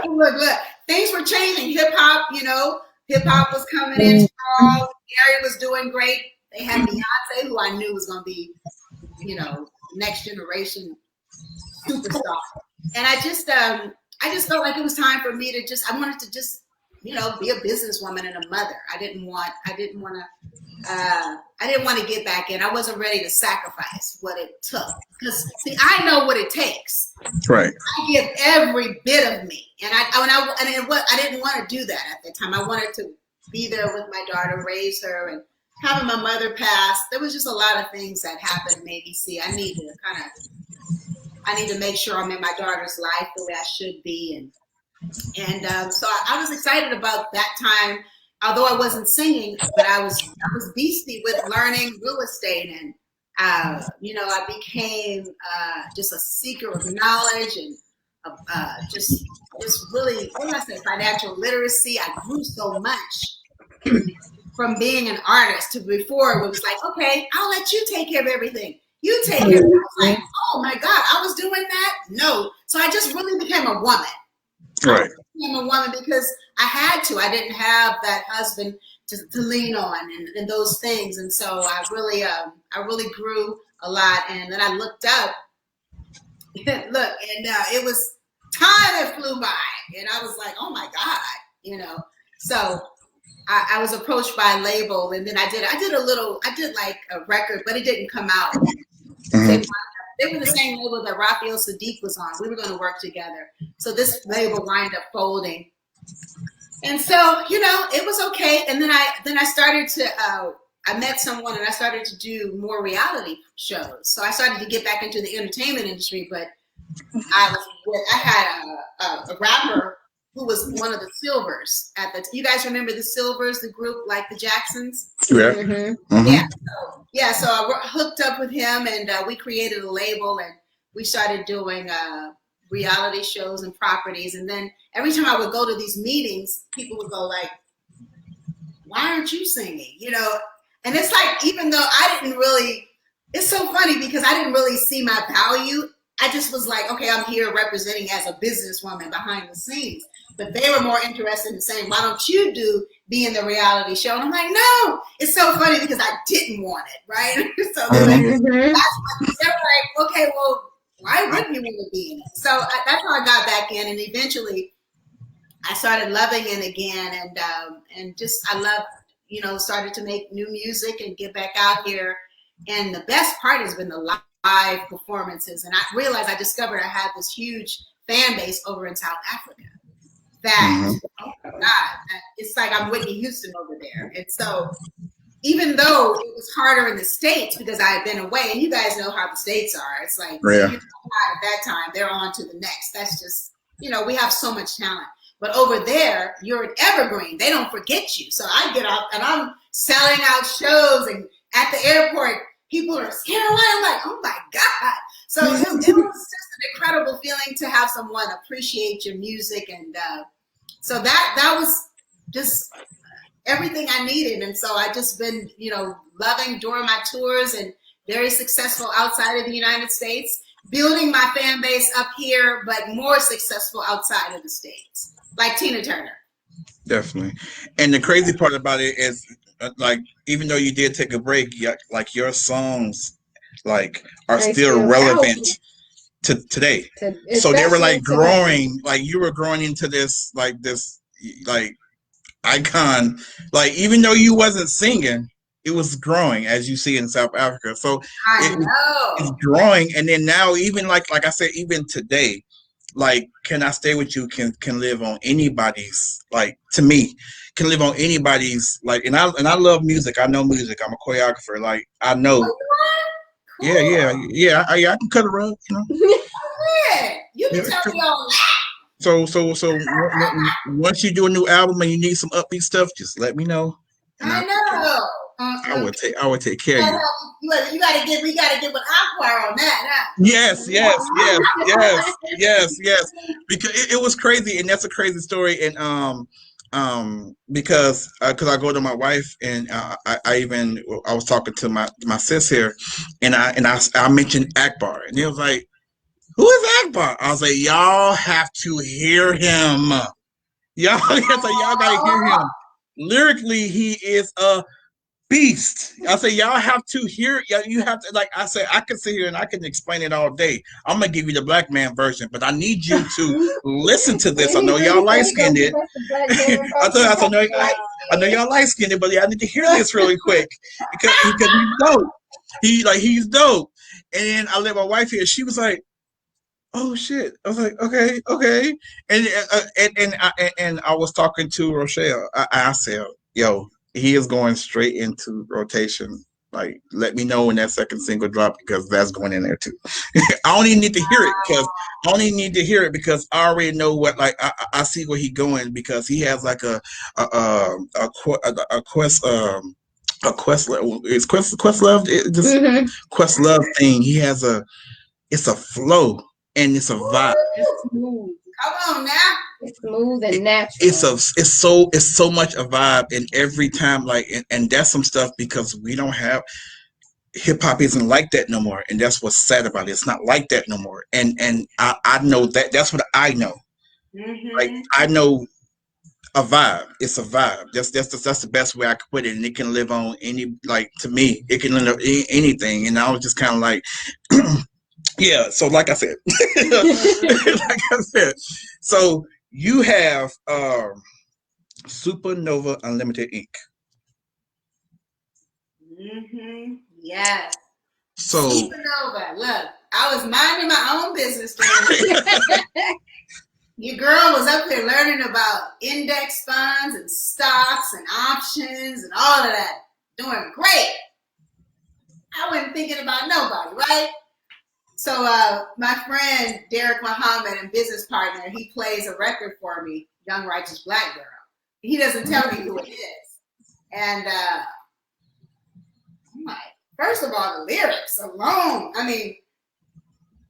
[SPEAKER 4] look, things were changing. Hip hop was coming in strong. Gary was doing great. They had Beyonce, who I knew was going to be, next generation superstar. And I just felt like it was time for me to I wanted to just, be a businesswoman and a mother. I didn't want to get back in. I wasn't ready to sacrifice what it took, because see, I know what it takes.
[SPEAKER 2] Right.
[SPEAKER 4] I give every bit of me, and I didn't want to do that at the time. I wanted to be there with my daughter, raise her, and having my mother pass. There was just a lot of things that happened. Maybe see, I need to make sure I'm in my daughter's life the way I should be, and so I was excited about that time. Although I wasn't singing, but I was beastie with learning real estate, and I became just a seeker of knowledge, and just really, what do I say, financial literacy. I grew so much from being an artist to before it was like, okay, I'll let you take care of everything. You take care of it. I was like, oh my God, I was doing that? No. So I just really became a woman.
[SPEAKER 2] Right.
[SPEAKER 4] I became a woman because I had to. I didn't have that husband to lean on and those things. And so I really grew a lot. And then I looked up, and it was time that flew by. And I was like, oh my God, So I was approached by a label, and then I did like a record, but it didn't come out. They were the same label that Raphael Sadiq was on. We were going to work together. So this label wound up folding. And so, it was okay. And then I started to, I met someone, and I started to do more reality shows. So I started to get back into the entertainment industry, but I had a rapper who was one of the Silvers you guys remember the Silvers, the group, like the Jacksons?
[SPEAKER 2] Yeah.
[SPEAKER 4] So I hooked up with him, and we created a label, and we started doing reality shows and properties. And then every time I would go to these meetings, people would go like, why aren't you singing? And it's like, even though it's so funny because I didn't really see my value. I just was like, okay, I'm here representing as a businesswoman behind the scenes. But they were more interested in saying, why don't you be in the reality show? And I'm like, no. It's so funny because I didn't want it, right? So they're like, okay, well, why wouldn't you want to be in it? So that's how I got back in. And eventually I started loving it again. And just, I loved, started to make new music and get back out here. And the best part has been the live performances. And I discovered I had this huge fan base over in South Africa. Oh my God, it's like I'm Whitney Houston over there. And so even though it was harder in the States because I had been away, and you guys know how the States are, it's like, at that time, they're on to the next. That's just, we have so much talent. But over there, you're an evergreen. They don't forget you. So I get out and I'm selling out shows, and at the airport, people are scared away. I'm like, oh my God. So it was just an incredible feeling to have someone appreciate your music. And so that was just everything I needed. And so I just been, loving during my tours and very successful outside of the United States, building my fan base up here, but more successful outside of the States, like Tina Turner.
[SPEAKER 2] Definitely. And the crazy part about it is, like, even though you did take a break, like your songs, like, are still relevant to today. So they were like growing, like you were growing into this icon. Like, even though you wasn't singing, it was growing, as you see in South Africa. So it's growing, and then now, even like I said, even today, like Can I Stay With You can live on anybody's, like, to me, can live on anybody's, like, and I love music. I know music. I'm a choreographer. Like, I know.
[SPEAKER 4] Cool.
[SPEAKER 2] Yeah. I can cut a rug,
[SPEAKER 4] Yeah, you can tell me all that.
[SPEAKER 2] So once you do a new album and you need some upbeat stuff, just let me know.
[SPEAKER 4] I know.
[SPEAKER 2] I would take care of you.
[SPEAKER 4] We gotta get with Aqua on that.
[SPEAKER 2] Yes. Because it was crazy, and that's a crazy story. And because I go to my wife, and I was talking to my sis here, and I mentioned Akbar, and he was like, "Who is Akbar?" I was like, "Y'all have to hear him. Y'all gotta hear him. Lyrically, he is a beast." I say, y'all have to hear it. You have to, like I said, I can sit here and I can explain it all day. I'm gonna give you the black man version, but I need you to listen to this. I know y'all light skinned it. I know y'all light skinned it, but I need to hear this really quick because he's dope. He's dope. And then I let my wife hear. She was like, "Oh shit!" I was like, "Okay." And I was talking to Rochelle. I said, "Yo, he is going straight into rotation. Like, let me know when that second single drop, because that's going in there too." I don't even need to hear it because I already know what. Like, I see where he's going, because he has like a Questlove thing. He has it's a flow and it's a vibe.
[SPEAKER 1] It's smooth.
[SPEAKER 4] Come on now.
[SPEAKER 1] It's smooth and natural.
[SPEAKER 2] It's so much a vibe, and every time, like, and that's some stuff, because we don't have, hip hop isn't like that no more, and that's what's sad about it. It's not like that no more, and I know that. That's what I know.
[SPEAKER 4] Mm-hmm.
[SPEAKER 2] Like, I know a vibe. It's a vibe. That's the best way I could put it, and it can live on any, like, to me, it can live on anything. And I was just kind of like, yeah. So like I said, so you have Supernova Unlimited Inc.
[SPEAKER 4] Mm-hmm. Yes.
[SPEAKER 2] So
[SPEAKER 4] Supernova. Look, I was minding my own business. Your girl was up there learning about index funds and stocks and options and all of that. Doing great. I wasn't thinking about nobody, right? So my friend Derek Muhammad, and business partner, he plays a record for me, Young Righteous Black Girl. He doesn't tell me who it is. And I'm like, first of all, the lyrics alone, I mean,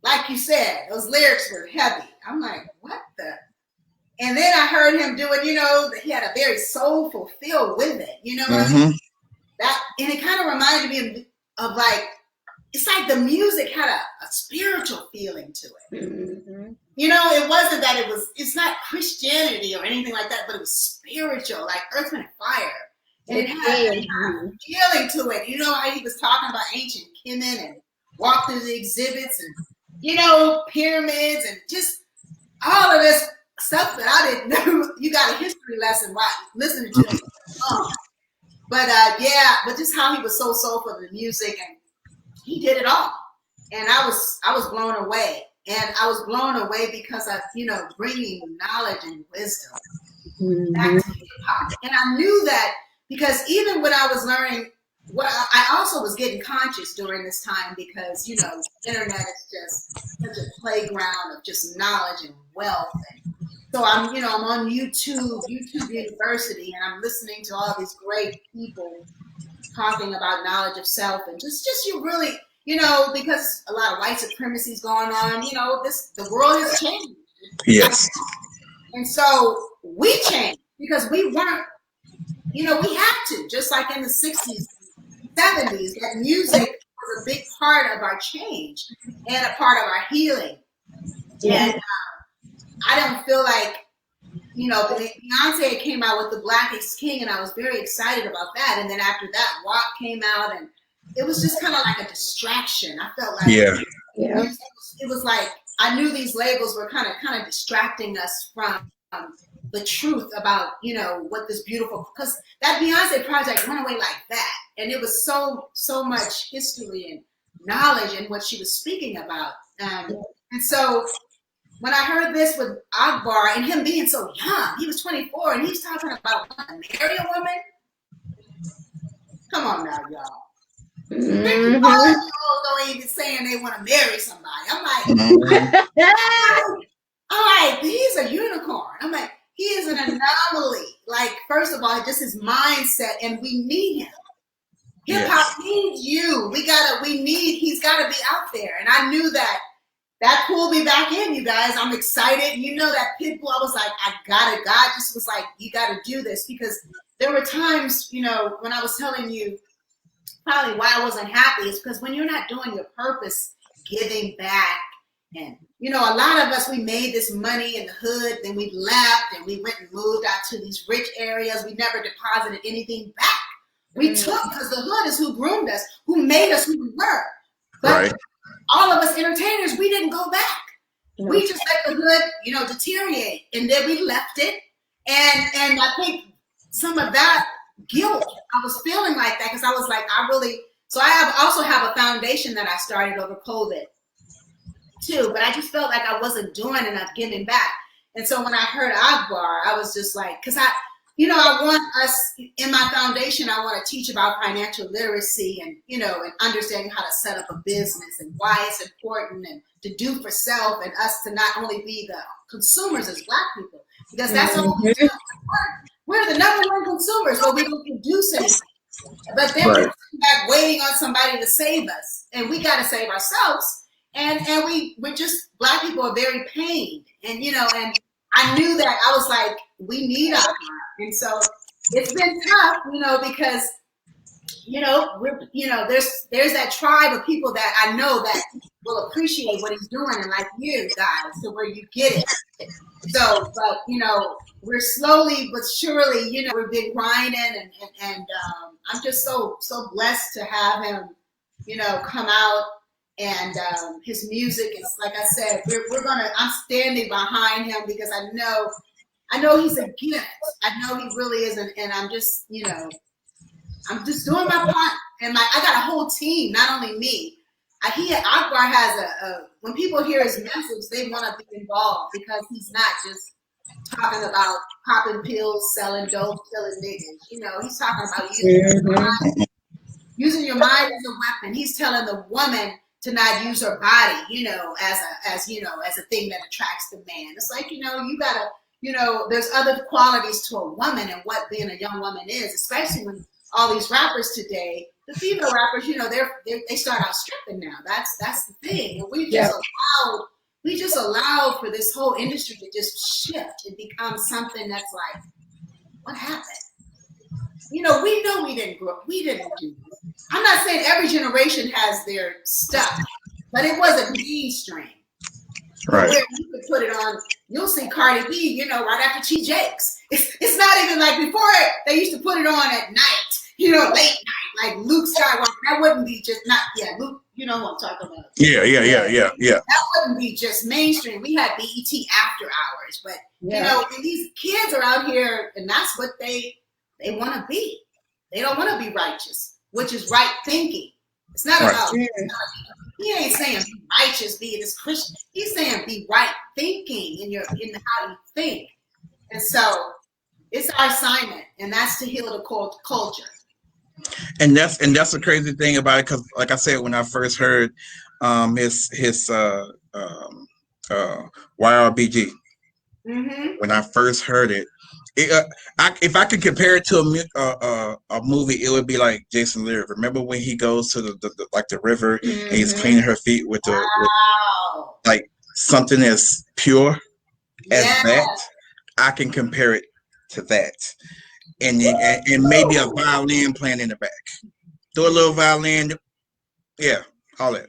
[SPEAKER 4] like you said, those lyrics were heavy. I'm like, what the? And then I heard him do it, he had a very soulful feel with it, what I mean? And it kind of reminded me of like, it's like the music had a spiritual feeling to it.
[SPEAKER 1] Mm-hmm.
[SPEAKER 4] It wasn't that it's not Christianity or anything like that, but it was spiritual, like Earth, Wind, and Fire. And it had a feeling to it. How he was talking about ancient Kemet and walked through the exhibits and, pyramids and just all of this stuff that I didn't know. You got a history lesson listening to him. But just how he was so soulful in the music, and he did it all. And I was blown away. And I was blown away because of, bringing knowledge and wisdom back to hip hop. And I knew that because even when I was learning, I also was getting conscious during this time because, internet is just such a playground of just knowledge and wealth. And so I'm on YouTube University, and I'm listening to all these great people talking about knowledge of self, and just you really, because a lot of white supremacy is going on, the world has changed.
[SPEAKER 2] Yes.
[SPEAKER 4] And so we changed because we weren't we had to, just like in the 60s, 70s, that music was a big part of our change and a part of our healing.
[SPEAKER 1] Yeah.
[SPEAKER 4] And I don't feel like, Beyonce came out with The Black is King, and I was very excited about that. And then after that, WAP came out, and it was just kind of like a distraction. I felt like it was like I knew these labels were kind of distracting us from the truth about, what this beautiful, because that Beyonce project went away like that. And it was so much history and knowledge in what she was speaking about. And so when I heard this with Akbar and him being so young, he was 24 and he's talking about wanting to marry a woman. Come on now, y'all. 55-year-olds don't even saying they want to marry somebody. I'm like, he's a unicorn. I'm like, he is an anomaly. Like, first of all, just his mindset, and we need him. Hip hop needs you. He's got to be out there. And I knew that pulled me back in, you guys. I'm excited. That Pitbull, I was like, I got it. God just was like, you got to do this, because there were times, when I was telling you probably why I wasn't happy is because when you're not doing your purpose, giving back, and a lot of us, we made this money in the hood, then we left and we went and moved out to these rich areas. We never deposited anything back. We took, because the hood is who groomed us, who made us who we were. But all of us entertainers, we didn't go back. We just let the hood, deteriorate, and then we left it. And I think some of that guilt, I was feeling like that, because I was like, so I also have a foundation that I started over COVID too, but I just felt like I wasn't doing enough giving back. And so when I heard Akbar, I was just like, because I want us in my foundation, I want to teach about financial literacy and, and understanding how to set up a business and why it's important and to do for self, and us to not only be the consumers as Black people, because that's all we do. We're the number one consumers, but we don't produce anything. But then we're sitting back waiting on somebody to save us, and we got to save ourselves. And we're just, Black people are very pained, and and I knew that. I was like, we need our God. And so it's been tough, because we're there's that tribe of people that I know that will appreciate what he's doing, and like you guys, to where you get it. So, but we're slowly but surely, we've been grinding, and I'm just so blessed to have him, come out. And his music is, like I said, I'm standing behind him, because I know he's a gift. I know he really is, and I'm just, I'm just doing my part. And I got a whole team, not only me. Akbar has when people hear his message, they want to be involved, because he's not just talking about popping pills, selling dope, killing niggas. He's talking about using your mind as a weapon. He's telling the woman to not use her body, as a thing that attracts the man. It's like, you gotta, there's other qualities to a woman and what being a young woman is, especially when all these rappers today, the female rappers, they start out stripping now. That's the thing. And we just allowed for this whole industry to just shift and become something that's like, what happened? We know we didn't grow up. We didn't do this. I'm not saying every generation has their stuff, but it wasn't mainstream. Right. Where you could put it on, you'll see Cardi B, right after T. Jakes. It's not even like before they used to put it on at night, late night, like Luke Skywalker. That wouldn't be just Luke, you know what I'm talking about. Yeah. That wouldn't be just mainstream. We had BET after hours, but and these kids are out here, and that's what they want to be. They don't want to be righteous, which is right thinking. It's not about, he ain't saying be righteous, be this Christian. He's saying be right thinking in how you think. And so it's our assignment, and that's to heal the culture.
[SPEAKER 2] And that's the crazy thing about it, because like I said, when I first heard his YRBG, when I first heard it, if I could compare it to a movie, it would be like Jason Lear. Remember when he goes to the river and he's cleaning her feet with like something as pure as that? I can compare it to that. and maybe a violin playing in the back. Throw a little violin, yeah, all that.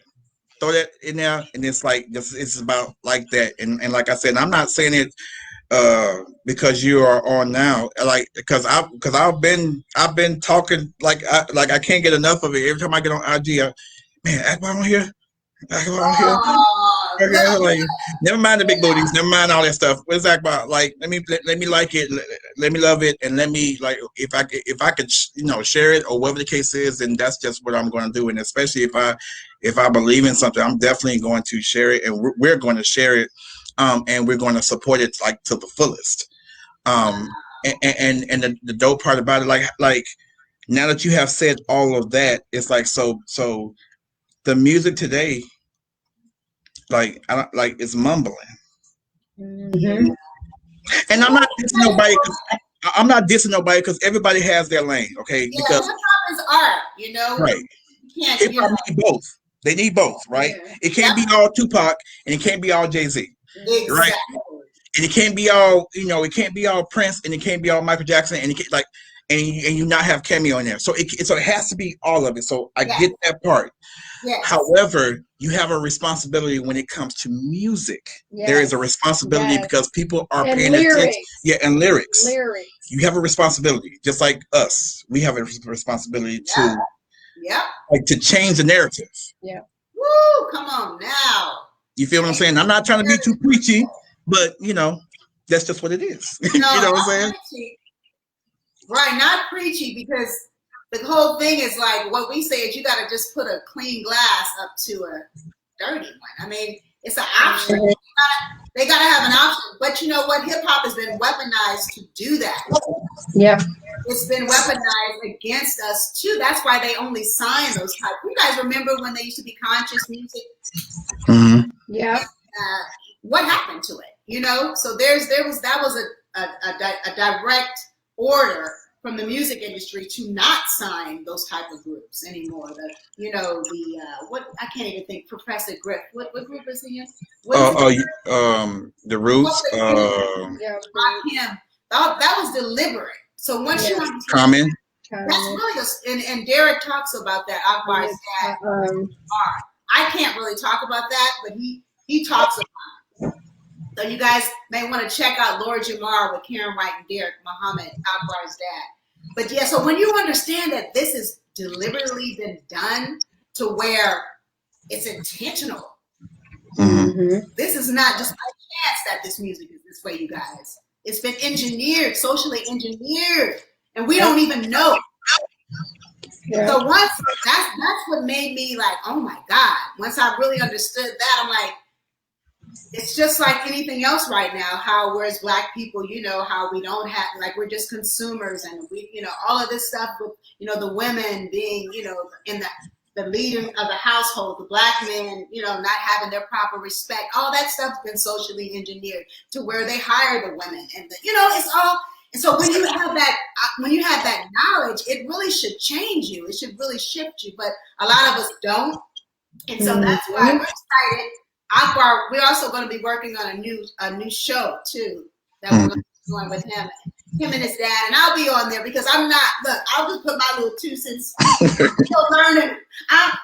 [SPEAKER 2] Throw that in there, and it's like it's about like that. And like I said, I'm not saying it because you are on now, like because I've been talking like I can't get enough of it. Every time I get on IG, man, Akbar on here. Like, never mind the big booties, never mind all that stuff. What's that about? Like, let me like it, let me love it, and let me like if I could share it or whatever the case is, then that's just what I'm going to do. And especially if I believe in something, I'm definitely going to share it, and we're going to share it, and we're going to support it like to the fullest. And the dope part about it, like now that you have said all of that, it's like so the music today. Like it's mumbling,
[SPEAKER 1] Mm-hmm.
[SPEAKER 2] and I'm not dissing nobody. I'm not dissing nobody because everybody has their lane, okay?
[SPEAKER 4] Yeah,
[SPEAKER 2] because
[SPEAKER 4] hip hop is art, you know.
[SPEAKER 2] right,
[SPEAKER 4] You can't,
[SPEAKER 2] hip hop need both. They need both, right?
[SPEAKER 1] Yeah.
[SPEAKER 2] It can't be all Tupac and it can't be all Jay-Z,
[SPEAKER 4] exactly.
[SPEAKER 2] right? And it can't be all it can't be all Prince and it can't be all Michael Jackson and it can't, like and you not have cameo in there. So it has to be all of it. So I get that part.
[SPEAKER 4] Yes.
[SPEAKER 2] However, you have a responsibility when it comes to music.
[SPEAKER 1] Yes.
[SPEAKER 2] There is a responsibility
[SPEAKER 1] Yes.
[SPEAKER 2] because people are
[SPEAKER 1] And
[SPEAKER 2] paying
[SPEAKER 1] lyrics.
[SPEAKER 2] attention. Yeah, and lyrics.
[SPEAKER 1] Lyrics.
[SPEAKER 2] You have a responsibility, just like us. We have a responsibility to like to change the narrative.
[SPEAKER 1] Yeah.
[SPEAKER 4] Woo! Come on now.
[SPEAKER 2] You feel what I'm saying? I'm not trying to be too preachy, but that's just what it is.
[SPEAKER 4] No,
[SPEAKER 2] you know what I'm saying?
[SPEAKER 4] Preachy. Right, not preachy, because the whole thing is like what we say is you got to just put a clean glass up to a dirty one. I mean, it's an option. They got to have an option. But you know what? Hip hop has been weaponized to do that.
[SPEAKER 1] Yeah.
[SPEAKER 4] It's been weaponized against us too. That's why they only sign those type. You guys remember when they used to be conscious music?
[SPEAKER 2] Mm-hmm.
[SPEAKER 1] Yeah.
[SPEAKER 4] What happened to it? You know, so that was a direct order from the music industry to not sign those type of groups anymore. What I can't even think. Professor Griff. What group is he in?
[SPEAKER 2] The Roots.
[SPEAKER 4] Him. That was deliberate. So once you understand,
[SPEAKER 2] Common.
[SPEAKER 4] that's really and Derek talks about that. Akbar's dad. I can't really talk about that, but he talks about it. So you guys may want to check out Lord Jamar with Karyn White and Derek Muhammad, Akbar's dad. But yeah, so when you understand that this has deliberately been done to where it's intentional.
[SPEAKER 2] Mm-hmm.
[SPEAKER 4] This is not just by chance that this music is this way, you guys. It's been engineered, socially engineered, and we don't even know. Yeah. So once that's what made me like, oh my God. Once I really understood that, I'm like, it's just like anything else right now. How whereas Black people, how we don't have, like, we're just consumers, and we, all of this stuff with, the women being, in the leading of the household, the Black men, not having their proper respect. All that stuff's been socially engineered to where they hire the women, and it's all. And so when you have that knowledge, it really should change you. It should really shift you. But a lot of us don't, and so that's why we're excited. Akbar, we're also going to be working on a new show too that we're going to be doing with him and his dad, and I'll be on there because I'm not. Look, I'll just put my little 2 cents. Still learning,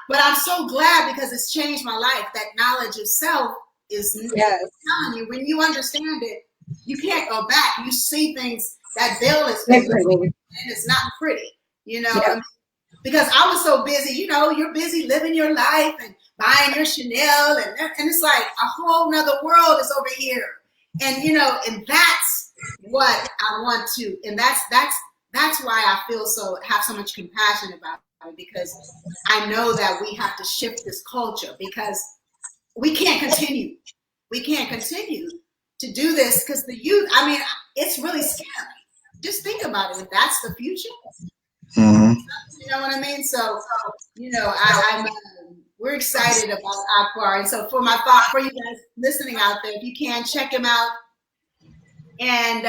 [SPEAKER 4] but I'm so glad because it's changed my life. That knowledge of self is telling you when you understand it, you can't go back. You see things. That veil is and it's not pretty, because I was so busy. You're busy living your life and buying your Chanel, and it's like a whole nother world is over here, and and that's what I want to, and that's why I have so much compassion about it, because I know that we have to shift this culture, because we can't continue to do this, because the youth. I mean, it's really scary. Just think about it. If that's the future,
[SPEAKER 2] mm-hmm.
[SPEAKER 4] You know what I mean? So, we're excited about Akbar. And so for you guys listening out there, if you can, check him out. And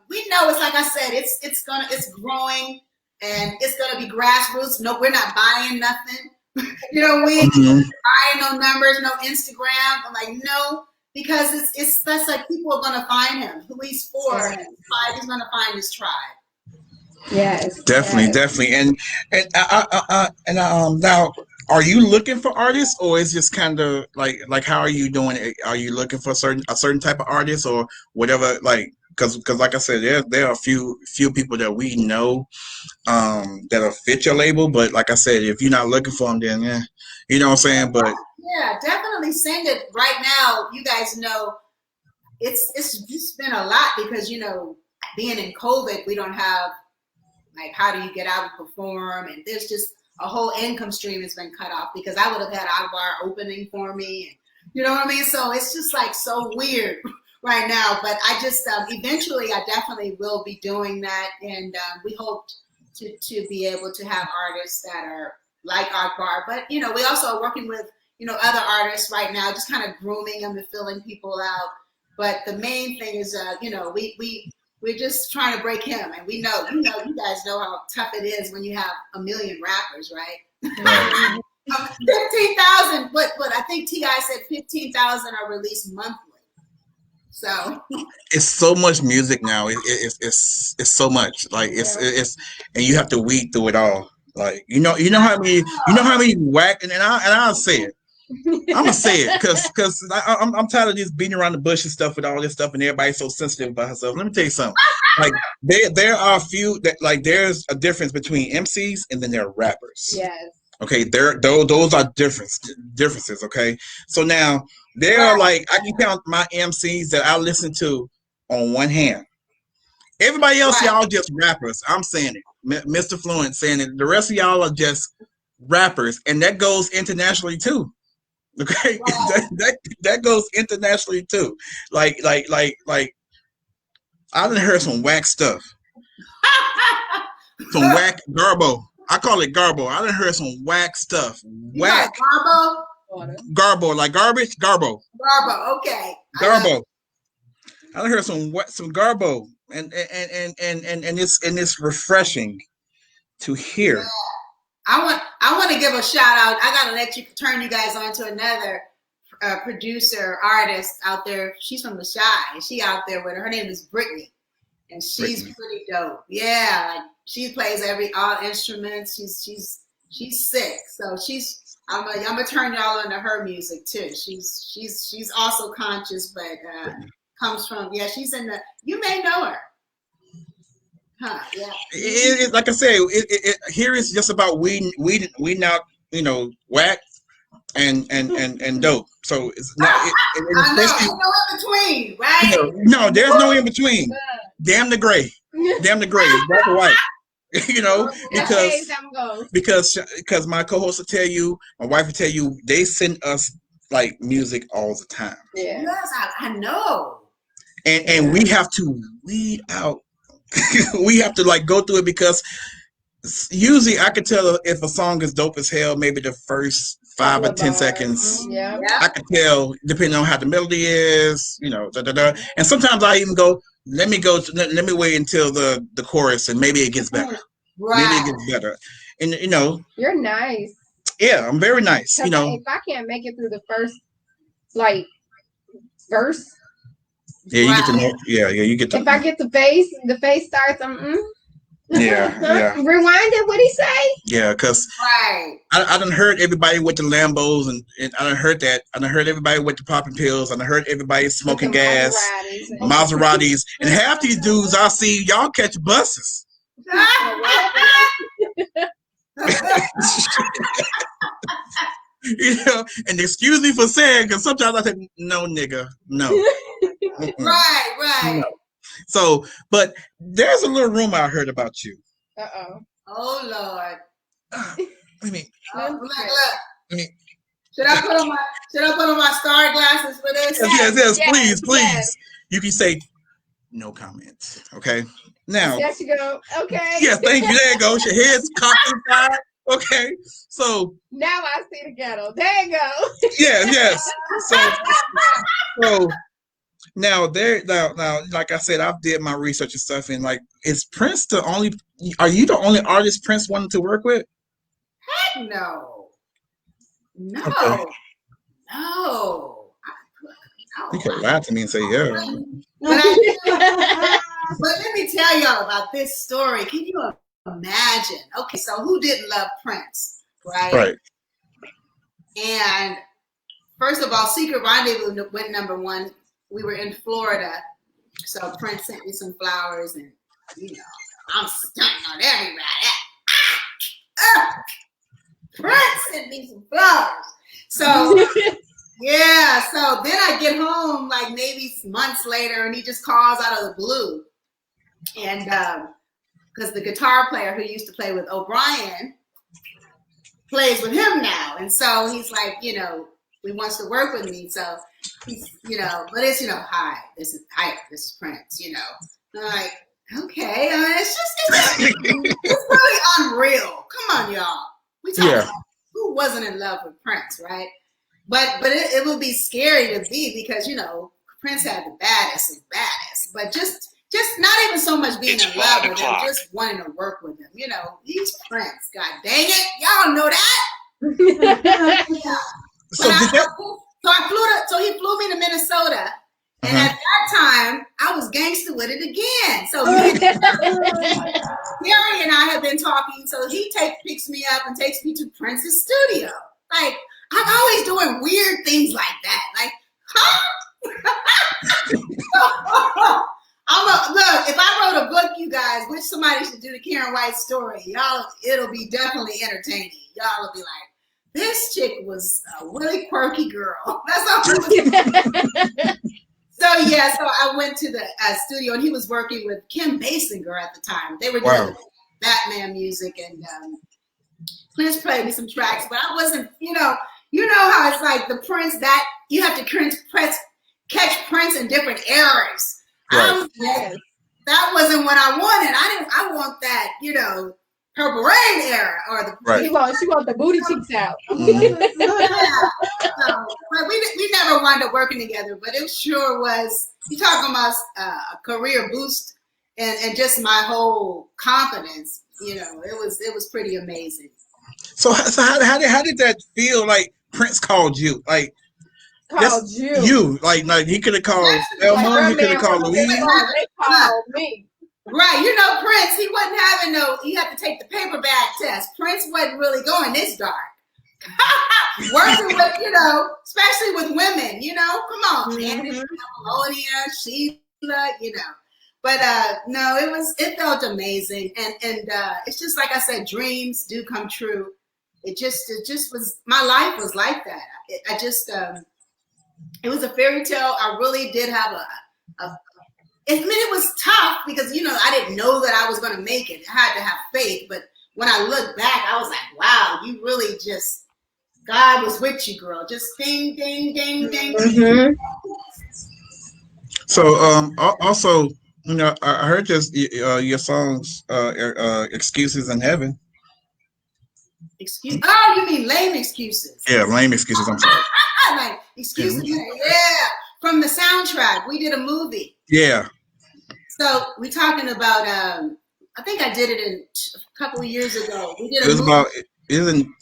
[SPEAKER 4] we know it's like I said, it's growing, and it's gonna be grassroots. No, we're not buying nothing. We ain't buying no numbers, no Instagram. I'm like, no. Because that's like people are gonna find him. Who he's for, and 5, he's gonna find his tribe.
[SPEAKER 1] Yes.
[SPEAKER 2] Definitely,
[SPEAKER 1] Yes.
[SPEAKER 2] definitely. And now, are you looking for artists, or is just kind of like how are you doing it? Are you looking for a certain type of artist or whatever? Like, because like I said, there are a few people that we know that'll fit your label, but like I said, if you're not looking for them, then yeah, you know what I'm saying. But
[SPEAKER 4] Yeah, definitely send it. Right now, you guys know it's been a lot because being in COVID, we don't have like how do you get out and perform, and there's just a whole income stream has been cut off because I would have had Akbar opening for me, and you know what I mean. So it's just like so weird right now. But I just eventually, I definitely will be doing that, and we hope to be able to have artists that are like Akbar. But we also are working with other artists right now, just kind of grooming them and filling people out. But the main thing is, we're just trying to break him, and we know, you guys know how tough it is when you have a million rappers, right? 15,000, but I think T.I. said 15,000 are released monthly. So
[SPEAKER 2] it's so much music now. It's so much. Like it's and you have to weed through it all. Like you know how many whack and I'll say it. I'm gonna say it because I'm tired of just beating around the bush and stuff with all this stuff, and everybody's so sensitive about herself. Let me tell you something. Like there are a few that like there's a difference between MCs and then there are rappers.
[SPEAKER 1] Yes.
[SPEAKER 2] Okay, those are differences. Okay, so now there are like I can count my MCs that I listen to on one hand. Everybody else, y'all just rappers. I'm saying it. Mr. Fluent saying it. The rest of y'all are just rappers, and that goes internationally too. Okay, that goes internationally too. Like I done heard some whack stuff, some whack garbo. I call it garbo. I done heard some whack stuff. Whack garbo, like garbage. Garbo.
[SPEAKER 4] Garbo. Okay.
[SPEAKER 2] Garbo. I done heard some garbo, and it's refreshing to hear.
[SPEAKER 4] Yeah. I want to give a shout out. I gotta let you turn you guys on to another producer artist out there. She's from the Shy. She out there with her name is Brittany, and she's pretty dope. Yeah, like she plays all instruments. She's sick. So I'm gonna turn y'all onto her music too. She's also conscious, but comes from she's in the. You may know her. Huh, yeah.
[SPEAKER 2] Like I say, here is just about we now whack and dope. So it's not.
[SPEAKER 4] I know. There's no in between, right?
[SPEAKER 2] No, there's no in between. Damn the gray, black or white. Because my co-host will tell you, my wife will tell you, they send us like music all the time.
[SPEAKER 4] Yeah. Yes, I know.
[SPEAKER 2] And we have to weed out. We have to like go through it because usually I can tell if a song is dope as hell, maybe the first 5 or 10 seconds.
[SPEAKER 1] Yeah.
[SPEAKER 2] I can tell depending on how the melody is, And sometimes I even go, let me wait until the chorus and maybe it gets better.
[SPEAKER 4] Right.
[SPEAKER 2] Maybe it gets better. And
[SPEAKER 1] you're nice.
[SPEAKER 2] Yeah, I'm very nice.
[SPEAKER 1] If I can't make it through the first verse.
[SPEAKER 2] Yeah, you get to know. Yeah, you get to.
[SPEAKER 1] If I get the bass starts.
[SPEAKER 2] Yeah.
[SPEAKER 1] Rewind it. What he say?
[SPEAKER 2] Yeah, because I done heard everybody with the Lambos, and I done heard that. I done heard everybody with the popping pills. I done heard everybody smoking gas, Maseratis, and half these dudes I see y'all catch buses. And excuse me for saying, because sometimes I say, no, nigga, no.
[SPEAKER 4] Right.
[SPEAKER 2] No. So, but there's a little rumor I heard about you.
[SPEAKER 4] Oh Lord.
[SPEAKER 2] Let me.
[SPEAKER 4] Look. Should I put on my star glasses for this?
[SPEAKER 2] Yes, please. You can say no comment. Okay. Now.
[SPEAKER 1] There you go. Okay.
[SPEAKER 2] Yes, thank you. There you go. Your head's cocked inside. Okay. So
[SPEAKER 1] now I see the ghetto. There you go.
[SPEAKER 2] Yes. So now like I said, I've did my research and stuff, and like, is Prince are you the only artist Prince wanted to work with?
[SPEAKER 4] Heck no.
[SPEAKER 2] Okay.
[SPEAKER 4] No.
[SPEAKER 2] You could lie to me and say yeah.
[SPEAKER 4] But let me tell y'all about this story. Can you imagine? Okay, so who didn't love Prince, right?
[SPEAKER 2] Right.
[SPEAKER 4] And first of all, Secret Rendezvous went #1. We were in Florida, so Prince sent me some flowers, and I'm stunting on everybody. Prince sent me some flowers. So yeah, so then I get home like maybe months later, and he just calls out of the blue, and because the guitar player who used to play with O'Brien plays with him now, and so he's like, he wants to work with me. So he's, but it's, hi, this is Prince, And I'm like, okay, it's really unreal. Come on, y'all. We talking about who wasn't in love with Prince, right? But it would be scary to be because, Prince had the baddest of baddest, but just not even so much being in love with him, just wanting to work with him. He's Prince. God dang it. Y'all know that. Yeah. So he flew me to Minnesota. And at that time, I was gangster with it again. So Gary and I have been talking. So he picks me up and takes me to Prince's studio. Like, I'm always doing weird things like that. Like, huh? Look, if I wrote a book, you guys, which somebody should do the Karyn White story, it'll be definitely entertaining. Y'all will be like, this chick was a really quirky girl. That's all it was. So I went to the studio, and he was working with Kim Basinger at the time. They were doing Batman music, and Prince played me some tracks, but I wasn't, you know how it's like the Prince that you have to catch Prince in different eras.
[SPEAKER 2] Right.
[SPEAKER 4] That wasn't what I wanted. I want that, Purple Rain era or the.
[SPEAKER 1] Right. She want the booty cheeks out.
[SPEAKER 4] But we never wound up working together, but it sure was. You talking about a career boost and just my whole confidence. It was pretty amazing.
[SPEAKER 2] So how did that feel? Like Prince called you, like.
[SPEAKER 1] Called you.
[SPEAKER 2] Like he could have called Elma, he could have called Louise.
[SPEAKER 1] They called me.
[SPEAKER 4] Right, Prince, he wasn't having you have to take the paper bag test. Prince wasn't really going this dark. Working with, especially with women, come on, man. Melodia, Sheila, But no, it felt amazing. And it's just like I said, dreams do come true. It just was, my life was like that. It was a fairy tale. I really did have it was tough because, I didn't know that I was going to make it. I had to have faith. But when I look back, I was like, wow, you really God was with you, girl. Just ding, ding, ding, ding.
[SPEAKER 1] Mm-hmm.
[SPEAKER 2] So also, I heard your songs, Excuses in Heaven.
[SPEAKER 4] Oh, you mean lame excuses?
[SPEAKER 2] Yeah, lame excuses. I'm sorry.
[SPEAKER 4] Like excuses. Yeah, from the soundtrack. We did a movie.
[SPEAKER 2] Yeah.
[SPEAKER 4] So we're talking about. I think I did it a couple of years ago. We did.
[SPEAKER 2] It was in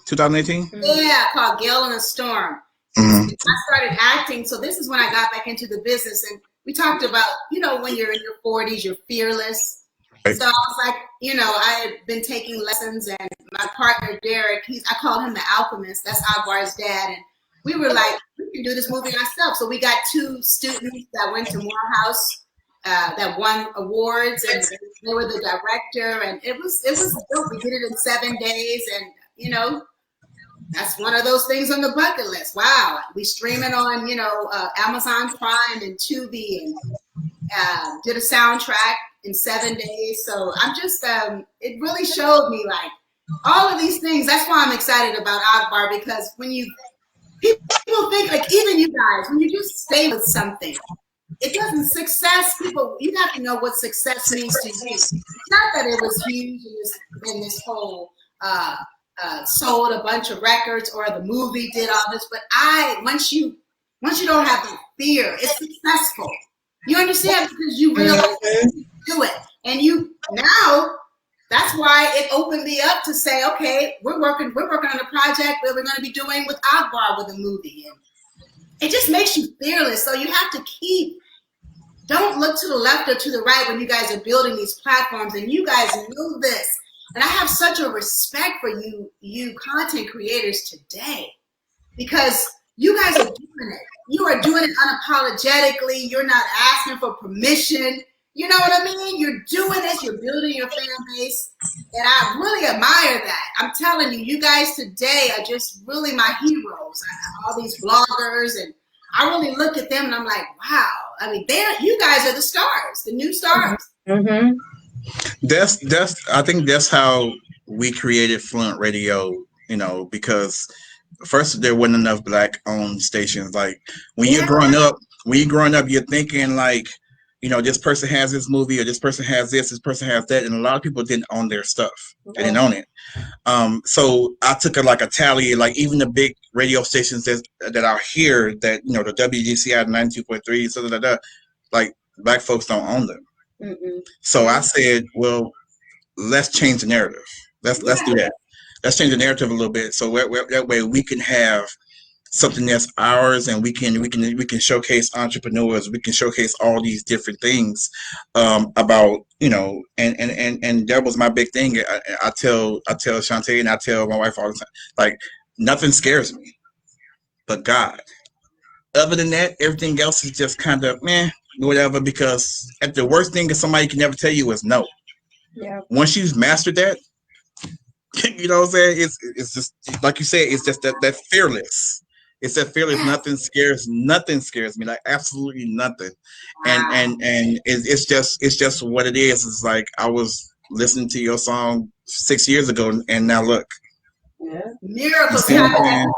[SPEAKER 2] 2018.
[SPEAKER 4] Yeah, called Gale in a Storm.
[SPEAKER 2] Mm-hmm.
[SPEAKER 4] I started acting, so this is when I got back into the business, and we talked about, when you're in your 40s, you're fearless. Right. So I was like, I had been taking lessons, and my partner Derek, I called him the alchemist. That's Akbar's dad, and we were like, we can do this movie ourselves. So we got 2 students that went to Morehouse that won awards, and they were the director, and it was dope. We did it in 7 days, and that's one of those things on the bucket list. Wow, we stream it on Amazon Prime and Tubi, and did a soundtrack in 7 days. So I'm just it really showed me like all of these things. That's why I'm excited about Akbar, because when people think, like, even you guys, when you just stay with something, it doesn't you have to know what success means to you. It's not that it was huge in this whole sold a bunch of records or the movie did all this, but once you don't have the fear, it's successful. You understand? Because you realize you do it. And now that's why it opened me up to say, okay, we're working on a project that we're going to be doing with Akbar with a movie. And it just makes you fearless. So you have to don't look to the left or to the right when you guys are building these platforms, and you guys know this. And I have such a respect for you content creators today, because you guys are doing it. You are doing it unapologetically. You're not asking for permission. You know what I mean? You're doing this. You're building your fan base. And I really admire that. I'm telling you, you guys today are just really my heroes. All these bloggers, and I really look at them and I'm like, wow. I mean, you guys are the stars, the new stars.
[SPEAKER 1] Mm-hmm.
[SPEAKER 2] I think that's how we created Fluent Radio, you know, because first there wasn't enough black owned stations. Like when you're growing up, you're thinking like, you know, this person has this movie, or this person has this person has that, and a lot of people didn't own their stuff. They didn't own it. So I took a tally, like even the big radio stations that are here, that, you know, the WGCI 92.3, so like black folks don't own them. Mm-mm. So I said, well, let's change the narrative. Let's do that. Let's change the narrative a little bit, so that way we can have something that's ours, and we can showcase entrepreneurs. We can showcase all these different things about, you know, and that was my big thing. I tell Shantae, and I tell my wife all the time, like, nothing scares me but God. Other than that, everything else is just kind of whatever, because at the worst thing that somebody can never tell you is no. Yeah. Once you've mastered that, you know what I'm saying? It's just like you said, it's just that fearless. It's that fearless. Nothing scares me, like absolutely nothing. And it's just what it is. It's like I was listening to your song 6 years ago, and now look.
[SPEAKER 4] Yeah. Miracles happen.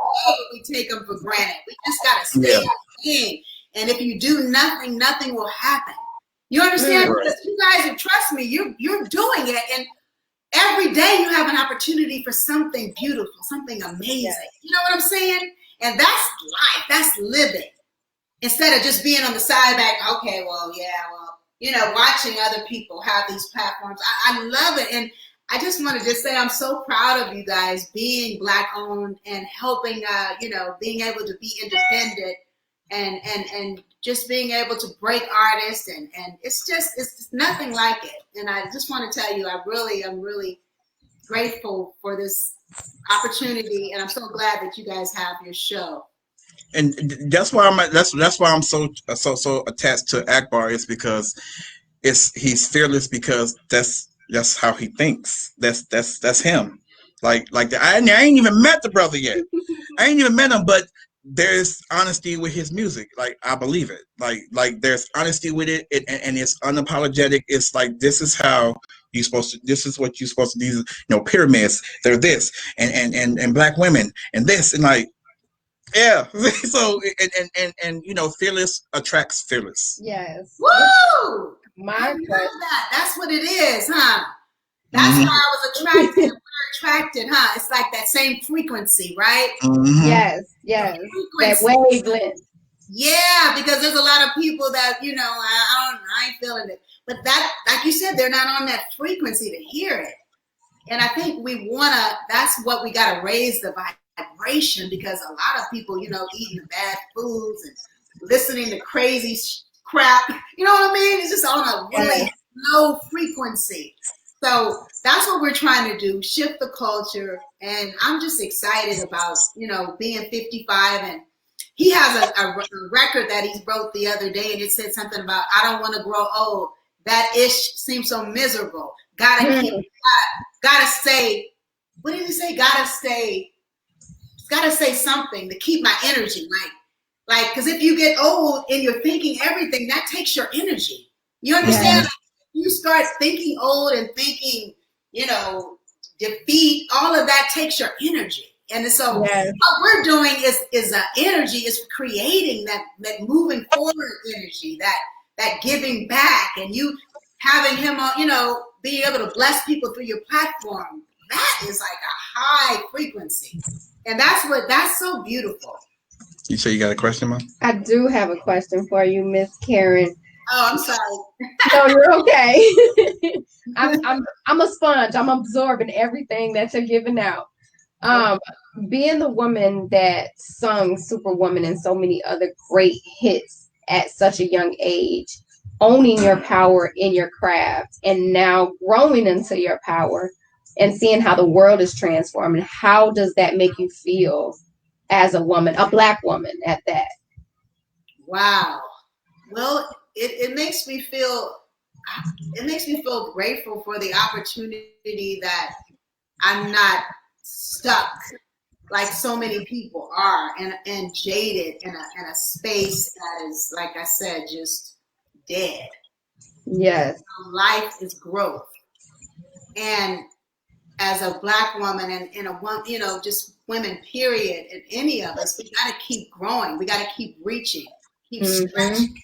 [SPEAKER 4] We take them for granted. We just gotta stay in. And if you do nothing, nothing will happen. You understand? Right. Because you guys, trust me, you're doing it, and every day you have an opportunity for something beautiful, something amazing. Yes. You know what I'm saying? And that's life. That's living. Instead of just being on the side back, okay, well, you know, watching other people have these platforms. I love it. And I just wanted to say I'm so proud of you guys being Black owned and helping, you know, being able to be independent and just being able to break artists. And it's nothing like it. And I just want to tell you, I'm really grateful for this opportunity, and I'm so glad that you guys have your show.
[SPEAKER 2] And that's why I'm so attached to Akbar, is because he's fearless, because that's how he thinks. That's him. Like I ain't even met the brother yet. I ain't even met him, but there's honesty with his music. Like, I believe it. Like there's honesty with it, and it's unapologetic. It's like, this is how this is what you're supposed to do. You know, pyramids, they're this, and black women, and this, and like, yeah. So and you know, fearless attracts fearless.
[SPEAKER 1] Yes.
[SPEAKER 4] Woo! I love that. That's what it is, huh? That's why I was attracted. We're attracted, huh? It's like that same frequency, right?
[SPEAKER 1] Mm-hmm. Yes. That wavelength.
[SPEAKER 4] Yeah, because there's a lot of people that, you know, I ain't feeling it. But that, like you said, they're not on that frequency to hear it. And I think that's what we got to raise the vibration, because a lot of people, you know, eating the bad foods and listening to crazy crap, you know what I mean? It's just on a really low frequency. So that's what we're trying to do, shift the culture. And I'm just excited about, you know, being 55. And he has a record that he wrote the other day, and it said something about, I don't want to grow old. That ish seems so miserable. Gotta stay. What did he say? Gotta say something to keep my energy. Like, because if you get old and you're thinking everything, that takes your energy. You understand? Yeah. You start thinking old and thinking, you know, defeat, all of that takes your energy. And so what we're doing is energy, is creating that moving forward energy, that giving back, and you having him on, you know, being able to bless people through your platform. That is like a high frequency. And that's so beautiful.
[SPEAKER 2] You say you got a question, Mom?
[SPEAKER 1] I do have a question for you, Miss Karyn.
[SPEAKER 4] Oh, I'm sorry.
[SPEAKER 1] No, you're okay. I'm a sponge. I'm absorbing everything that you're giving out. Being the woman that sung Superwoman and so many other great hits at such a young age, owning your power in your craft and now growing into your power and seeing how the world is transforming. How does that make you feel as a woman, a Black woman at that?
[SPEAKER 4] Wow. Well, it makes me feel grateful for the opportunity that I'm not stuck like so many people are and jaded in a space that is, like I said, just dead.
[SPEAKER 1] Yes.
[SPEAKER 4] Life is growth. And as a Black woman and in a one, just women, period, and any of us, we got to keep growing. We got to keep reaching, keep stretching,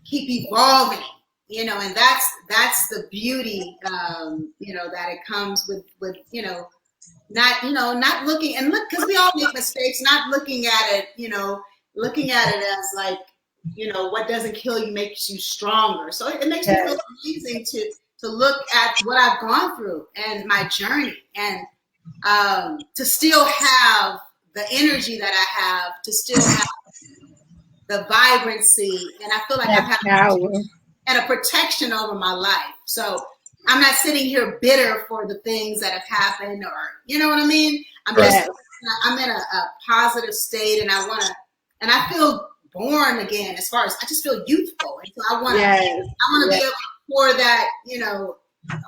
[SPEAKER 4] keep evolving, and that's the beauty, that it comes with, not looking and look, because we all make mistakes, not looking at it, looking at it as like, what doesn't kill you makes you stronger. So it makes me feel amazing to look at what I've gone through and my journey, and to still have the energy that I have, to still have the vibrancy, and I feel like I've had power and a protection over my life. So I'm not sitting here bitter for the things that have happened, or you know what I mean? I'm in a positive state, and I feel born again. As far as I just feel youthful, and so I want to be able to pour that,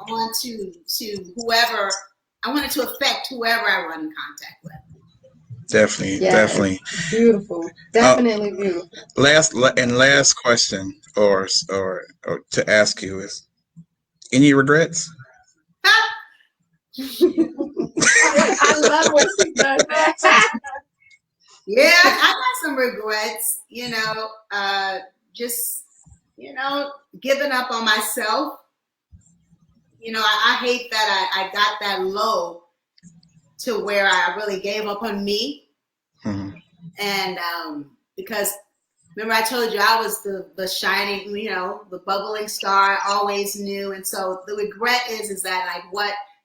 [SPEAKER 4] on to whoever. I want it to affect whoever I run in contact with.
[SPEAKER 2] Definitely.
[SPEAKER 1] Beautiful. Definitely beautiful.
[SPEAKER 2] Last question or to ask you is, any regrets?
[SPEAKER 1] I love when she does that.
[SPEAKER 4] Yeah, I got some regrets, just, giving up on myself. I hate that I got that low to where I really gave up on me.
[SPEAKER 2] Mm-hmm.
[SPEAKER 4] And because remember I told you I was the shining, the bubbling star I always knew. And so the regret is that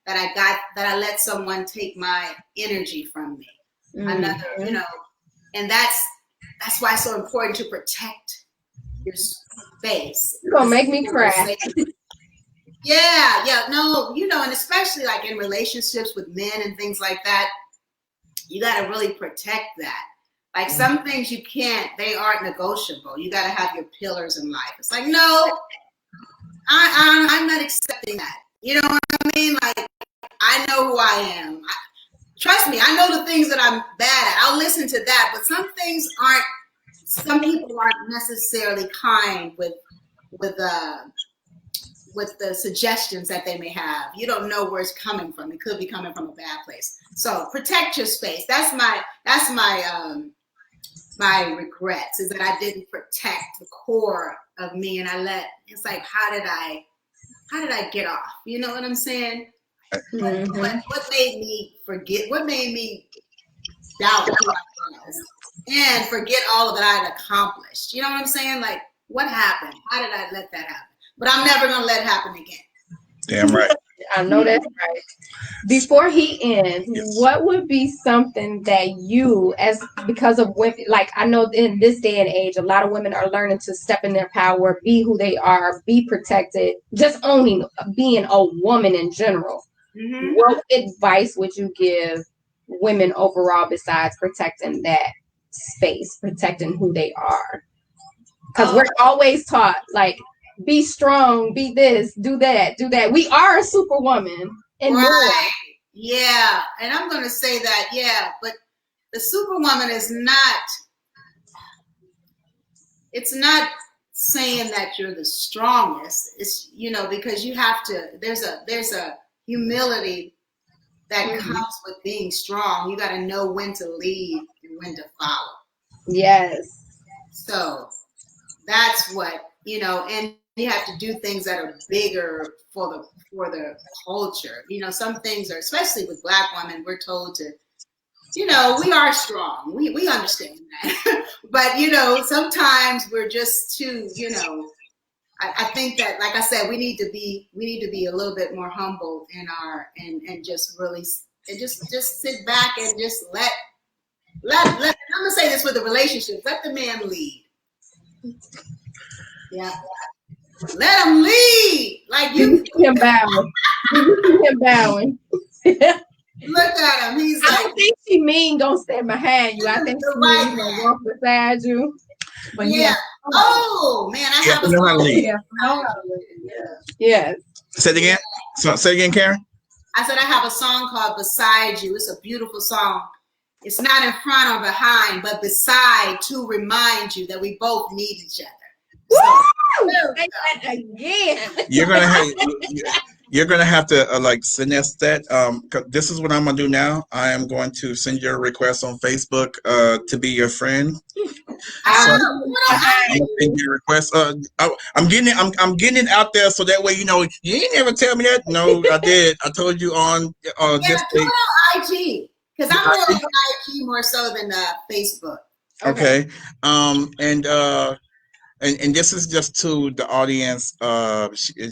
[SPEAKER 4] I let someone take my energy from me. Another, and that's why it's so important to protect your space.
[SPEAKER 1] You're gonna make me cry.
[SPEAKER 4] Yeah, no, and especially like in relationships with men and things like that, you got to really protect that. Like some things they aren't negotiable. You got to have your pillars in life. It's like, no, I'm not accepting that. You know what I mean? Like, I know who I am. Trust me, I know the things that I'm bad at. I'll listen to that, but some people aren't necessarily kind with the suggestions that they may have. You don't know where it's coming from. It could be coming from a bad place. So protect your space. That's my regrets, is that I didn't protect the core of me, and it's like, how did I get off? You know what I'm saying? Mm-hmm. What made me forget? What made me doubt who I was and forget all that I'd accomplished? You know what I'm saying? Like, what happened? How did I let that happen? But I'm never going to let it happen again.
[SPEAKER 2] Damn right.
[SPEAKER 1] I know that's right. Before he ends, what would be something that you, because of women, like I know in this day and age, a lot of women are learning to step in their power, be who they are, be protected, just owning being a woman in general. Mm-hmm. What advice would you give women overall besides protecting that space, protecting who they are? Because we're always taught, like, be strong, be this, do that, do that. We are a superwoman. And more.
[SPEAKER 4] Yeah. And I'm going to say that, but the superwoman is it's not saying that you're the strongest. It's, because you have to, there's a humility that comes with being strong. You got to know when to lead and when to follow.
[SPEAKER 1] Yes.
[SPEAKER 4] So that's what, and you have to do things that are bigger for the culture. Some things are, especially with Black women, we're told to, we are strong. We understand that. But, sometimes we're just too, I think that, like I said, we need to be a little bit more humble in and just really, and just sit back and just let, I'm going to say this with the relationships, let the man lead. Yeah. Let him lead. Like
[SPEAKER 1] Did
[SPEAKER 4] you
[SPEAKER 1] you see him bowing? Did you see him bowing?
[SPEAKER 4] look at him. He's
[SPEAKER 1] I
[SPEAKER 4] like
[SPEAKER 1] don't think she mean gonna stand behind you. I think
[SPEAKER 4] the
[SPEAKER 1] she
[SPEAKER 4] right
[SPEAKER 1] mean gonna
[SPEAKER 4] man.
[SPEAKER 1] walk beside you. But
[SPEAKER 4] Yeah. Oh man, I
[SPEAKER 2] You
[SPEAKER 4] have
[SPEAKER 2] have
[SPEAKER 4] a
[SPEAKER 2] to know how to
[SPEAKER 4] song.
[SPEAKER 2] lead.
[SPEAKER 1] yeah, know how to lead. Yes.
[SPEAKER 2] Say it again. So say it again, Karen.
[SPEAKER 4] I said I have a song called Beside You. It's a beautiful song. It's not in front or behind, but beside to remind you that we both need each other. So,
[SPEAKER 1] Woo! Say that again.
[SPEAKER 2] You're gonna have to like finesse that. 'Cause this is what I'm gonna do now. I am going to send you a request on Facebook to be your friend. So I'm gonna send you a request. I'm getting it. I'm getting it out there so that way you know you ain't never tell me that. No, I did. I told you on this
[SPEAKER 4] do
[SPEAKER 2] day.
[SPEAKER 4] it on IG because I'm more on IG more so than Facebook.
[SPEAKER 2] Okay. And this is just to the audience.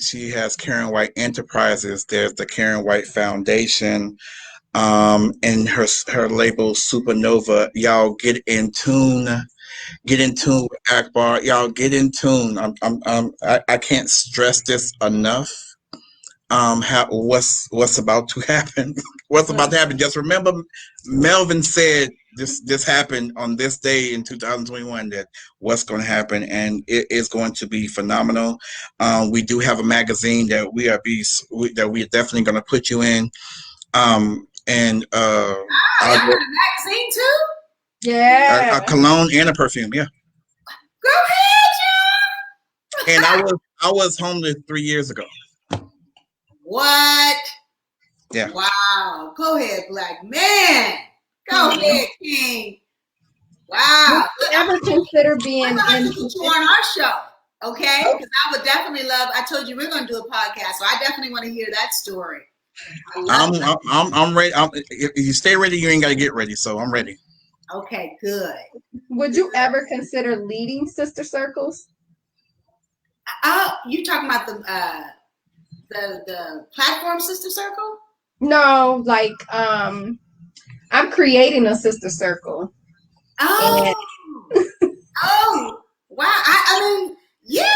[SPEAKER 2] She has Karyn White Enterprises. There's the Karyn White Foundation. And her label Supernova. Y'all get in tune. Get in tune with Akbar. Y'all get in tune. I can't stress this enough. What's about to happen? What's about to happen? Just remember, Melvin said this happened on this day in 2021. That what's going to happen, and it is going to be phenomenal. We do have a magazine that we are definitely going to put you in. And
[SPEAKER 4] y'all got a magazine too?
[SPEAKER 1] Yeah.
[SPEAKER 2] a cologne and a perfume. Yeah.
[SPEAKER 4] Go ahead,
[SPEAKER 2] And I was homeless 3 years ago.
[SPEAKER 4] What?
[SPEAKER 2] Yeah.
[SPEAKER 4] Wow. Go ahead, black man. Go ahead, King. Wow.
[SPEAKER 1] Would you ever consider being
[SPEAKER 4] I'm gonna have
[SPEAKER 1] in?
[SPEAKER 4] to get you on our show, okay? Because I would definitely love. I told you we're gonna do a podcast, so I definitely want to hear that story.
[SPEAKER 2] I'm ready. If you stay ready, you ain't got to get ready. So I'm ready.
[SPEAKER 4] Okay, good.
[SPEAKER 1] Would you ever consider leading sister circles?
[SPEAKER 4] Oh, you talking about the platform sister circle?
[SPEAKER 1] No, like I'm creating a sister circle.
[SPEAKER 4] Oh, oh, wow. I mean, yeah,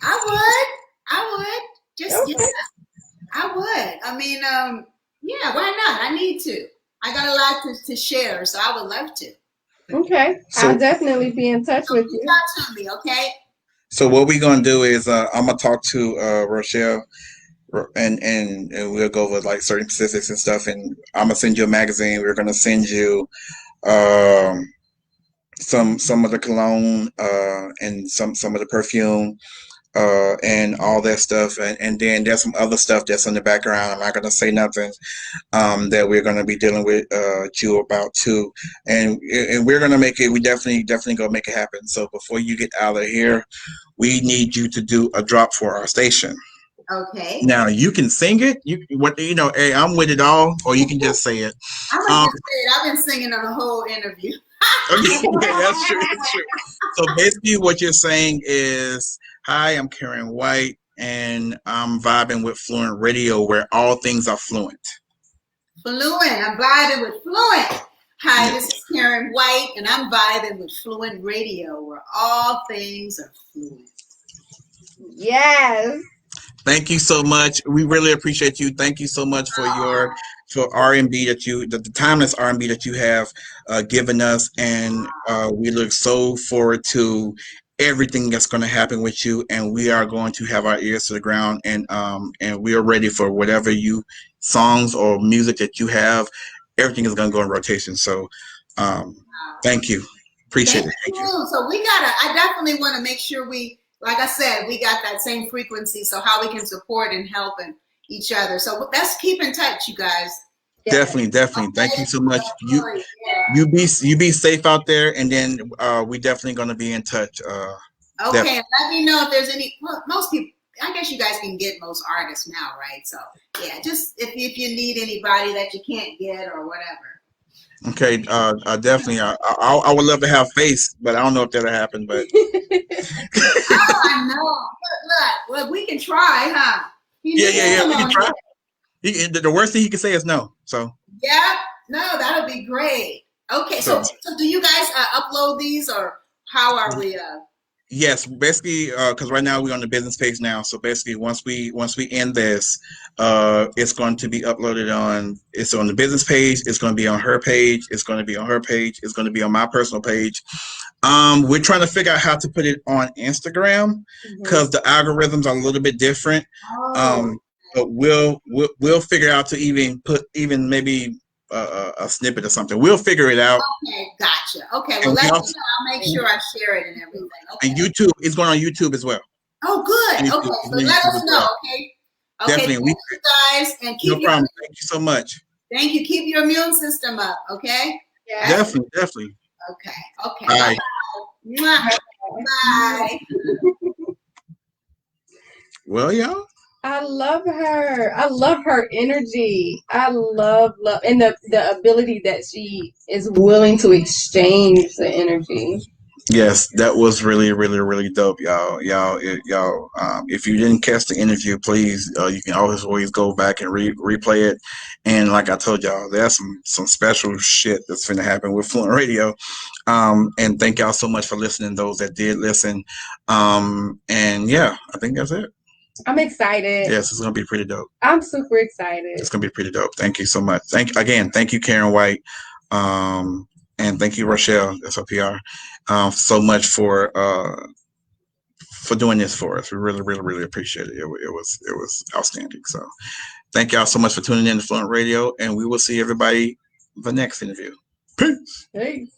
[SPEAKER 4] I would. Just
[SPEAKER 1] Okay.
[SPEAKER 4] yeah, I would. I mean, yeah, why not? I need to. I got a lot to share, so I would love to.
[SPEAKER 1] Okay.
[SPEAKER 2] So-
[SPEAKER 1] I'll definitely be in touch with
[SPEAKER 4] Reach
[SPEAKER 1] you.
[SPEAKER 4] out to me, okay?
[SPEAKER 2] So what we're gonna do is I'm gonna talk to Rochelle, and we'll go over like certain specifics and stuff. And I'm gonna send you a magazine. We're gonna send you some of the cologne and some of the perfume. And all that stuff, and then there's some other stuff that's in the background. I'm not gonna say nothing that we're gonna be dealing with you about too, and we're gonna make it. We definitely gonna make it happen. So before you get out of here, we need you to do a drop for our station.
[SPEAKER 4] Okay.
[SPEAKER 2] Now you can sing it. Hey, I'm with it all, or you can just say it.
[SPEAKER 4] I'm gonna just say it. I've been singing on the whole interview.
[SPEAKER 2] Okay, that's true. That's true. So basically, what you're saying is, "Hi, I'm Karyn White, and I'm vibing with Fluent Radio, where all things are fluent."
[SPEAKER 4] Fluent. I'm vibing with Fluent. Hi, this is Karyn White, and I'm vibing with Fluent Radio, where all things are fluent.
[SPEAKER 1] Yes.
[SPEAKER 2] Thank you so much. We really appreciate you. Thank you so much for R&B the timeless R&B that you have given us, and we look so forward to everything that's going to happen with you. And we are going to have our ears to the ground, and we are ready for whatever songs or music that you have. Everything is going to go in rotation. So, thank you. Appreciate it. Thank you.
[SPEAKER 4] So I definitely want to make sure like I said, we got that same frequency, so how we can support and help each other. So let's keep in touch, you guys.
[SPEAKER 2] Definitely. Okay. Thank you so much. You be safe out there, and then we definitely going to be in touch.
[SPEAKER 4] Okay, and let me know if there's most people. I guess you guys can get most artists now, right? So yeah, just if you need anybody that you can't get or whatever.
[SPEAKER 2] Okay, definitely. I would love to have Face, but I don't know if that'll happen. But
[SPEAKER 4] I know. Look, we can try, huh?
[SPEAKER 2] Yeah. We can try. The worst thing he can say is no. So
[SPEAKER 4] yeah, no, that'll be great. Okay, so do you guys upload these, or how are we?
[SPEAKER 2] Yes, basically, because right now we're on the business page now. So basically, once we end this, it's going to be uploaded on. It's on the business page. It's going to be on her page. It's going to be on her page. It's going to be on my personal page. We're trying to figure out how to put it on Instagram because the algorithms are a little bit different. But we'll figure out to even put maybe a snippet or something. We'll figure it out.
[SPEAKER 4] Okay, gotcha. Okay, well, let me know. I'll make sure I share it and everything. Okay.
[SPEAKER 2] And YouTube, it's going on YouTube as well.
[SPEAKER 4] Oh, good. Okay, so let us know. Okay.
[SPEAKER 2] Definitely.
[SPEAKER 4] Thank you guys, and keep
[SPEAKER 2] no problem. Thank you so much.
[SPEAKER 4] Thank you. Keep your immune system up. Okay.
[SPEAKER 1] Yeah.
[SPEAKER 2] Definitely.
[SPEAKER 4] Okay.
[SPEAKER 2] Bye.
[SPEAKER 4] Bye. Bye.
[SPEAKER 2] Well, y'all.
[SPEAKER 1] I love her. I love her energy. I love and the ability that she is willing to exchange the energy.
[SPEAKER 2] Yes, that was really, really, really dope, y'all. If you didn't catch the interview, please, you can always go back and replay it. And like I told y'all, there's some special shit that's going to happen with Fluent Radio. And thank y'all so much for listening, those that did listen. And yeah, I think that's it.
[SPEAKER 1] I'm excited.
[SPEAKER 2] Yes, it's gonna be pretty dope.
[SPEAKER 1] I'm super excited.
[SPEAKER 2] It's gonna be pretty dope. Thank you so much. Thank you, Karyn White, and thank you, Rochelle, that's our PR, so much for doing this for us. We really, really, really appreciate it. It was outstanding. So, thank y'all so much for tuning in to Fluent Radio, and we will see everybody the next interview. Peace.
[SPEAKER 1] Peace.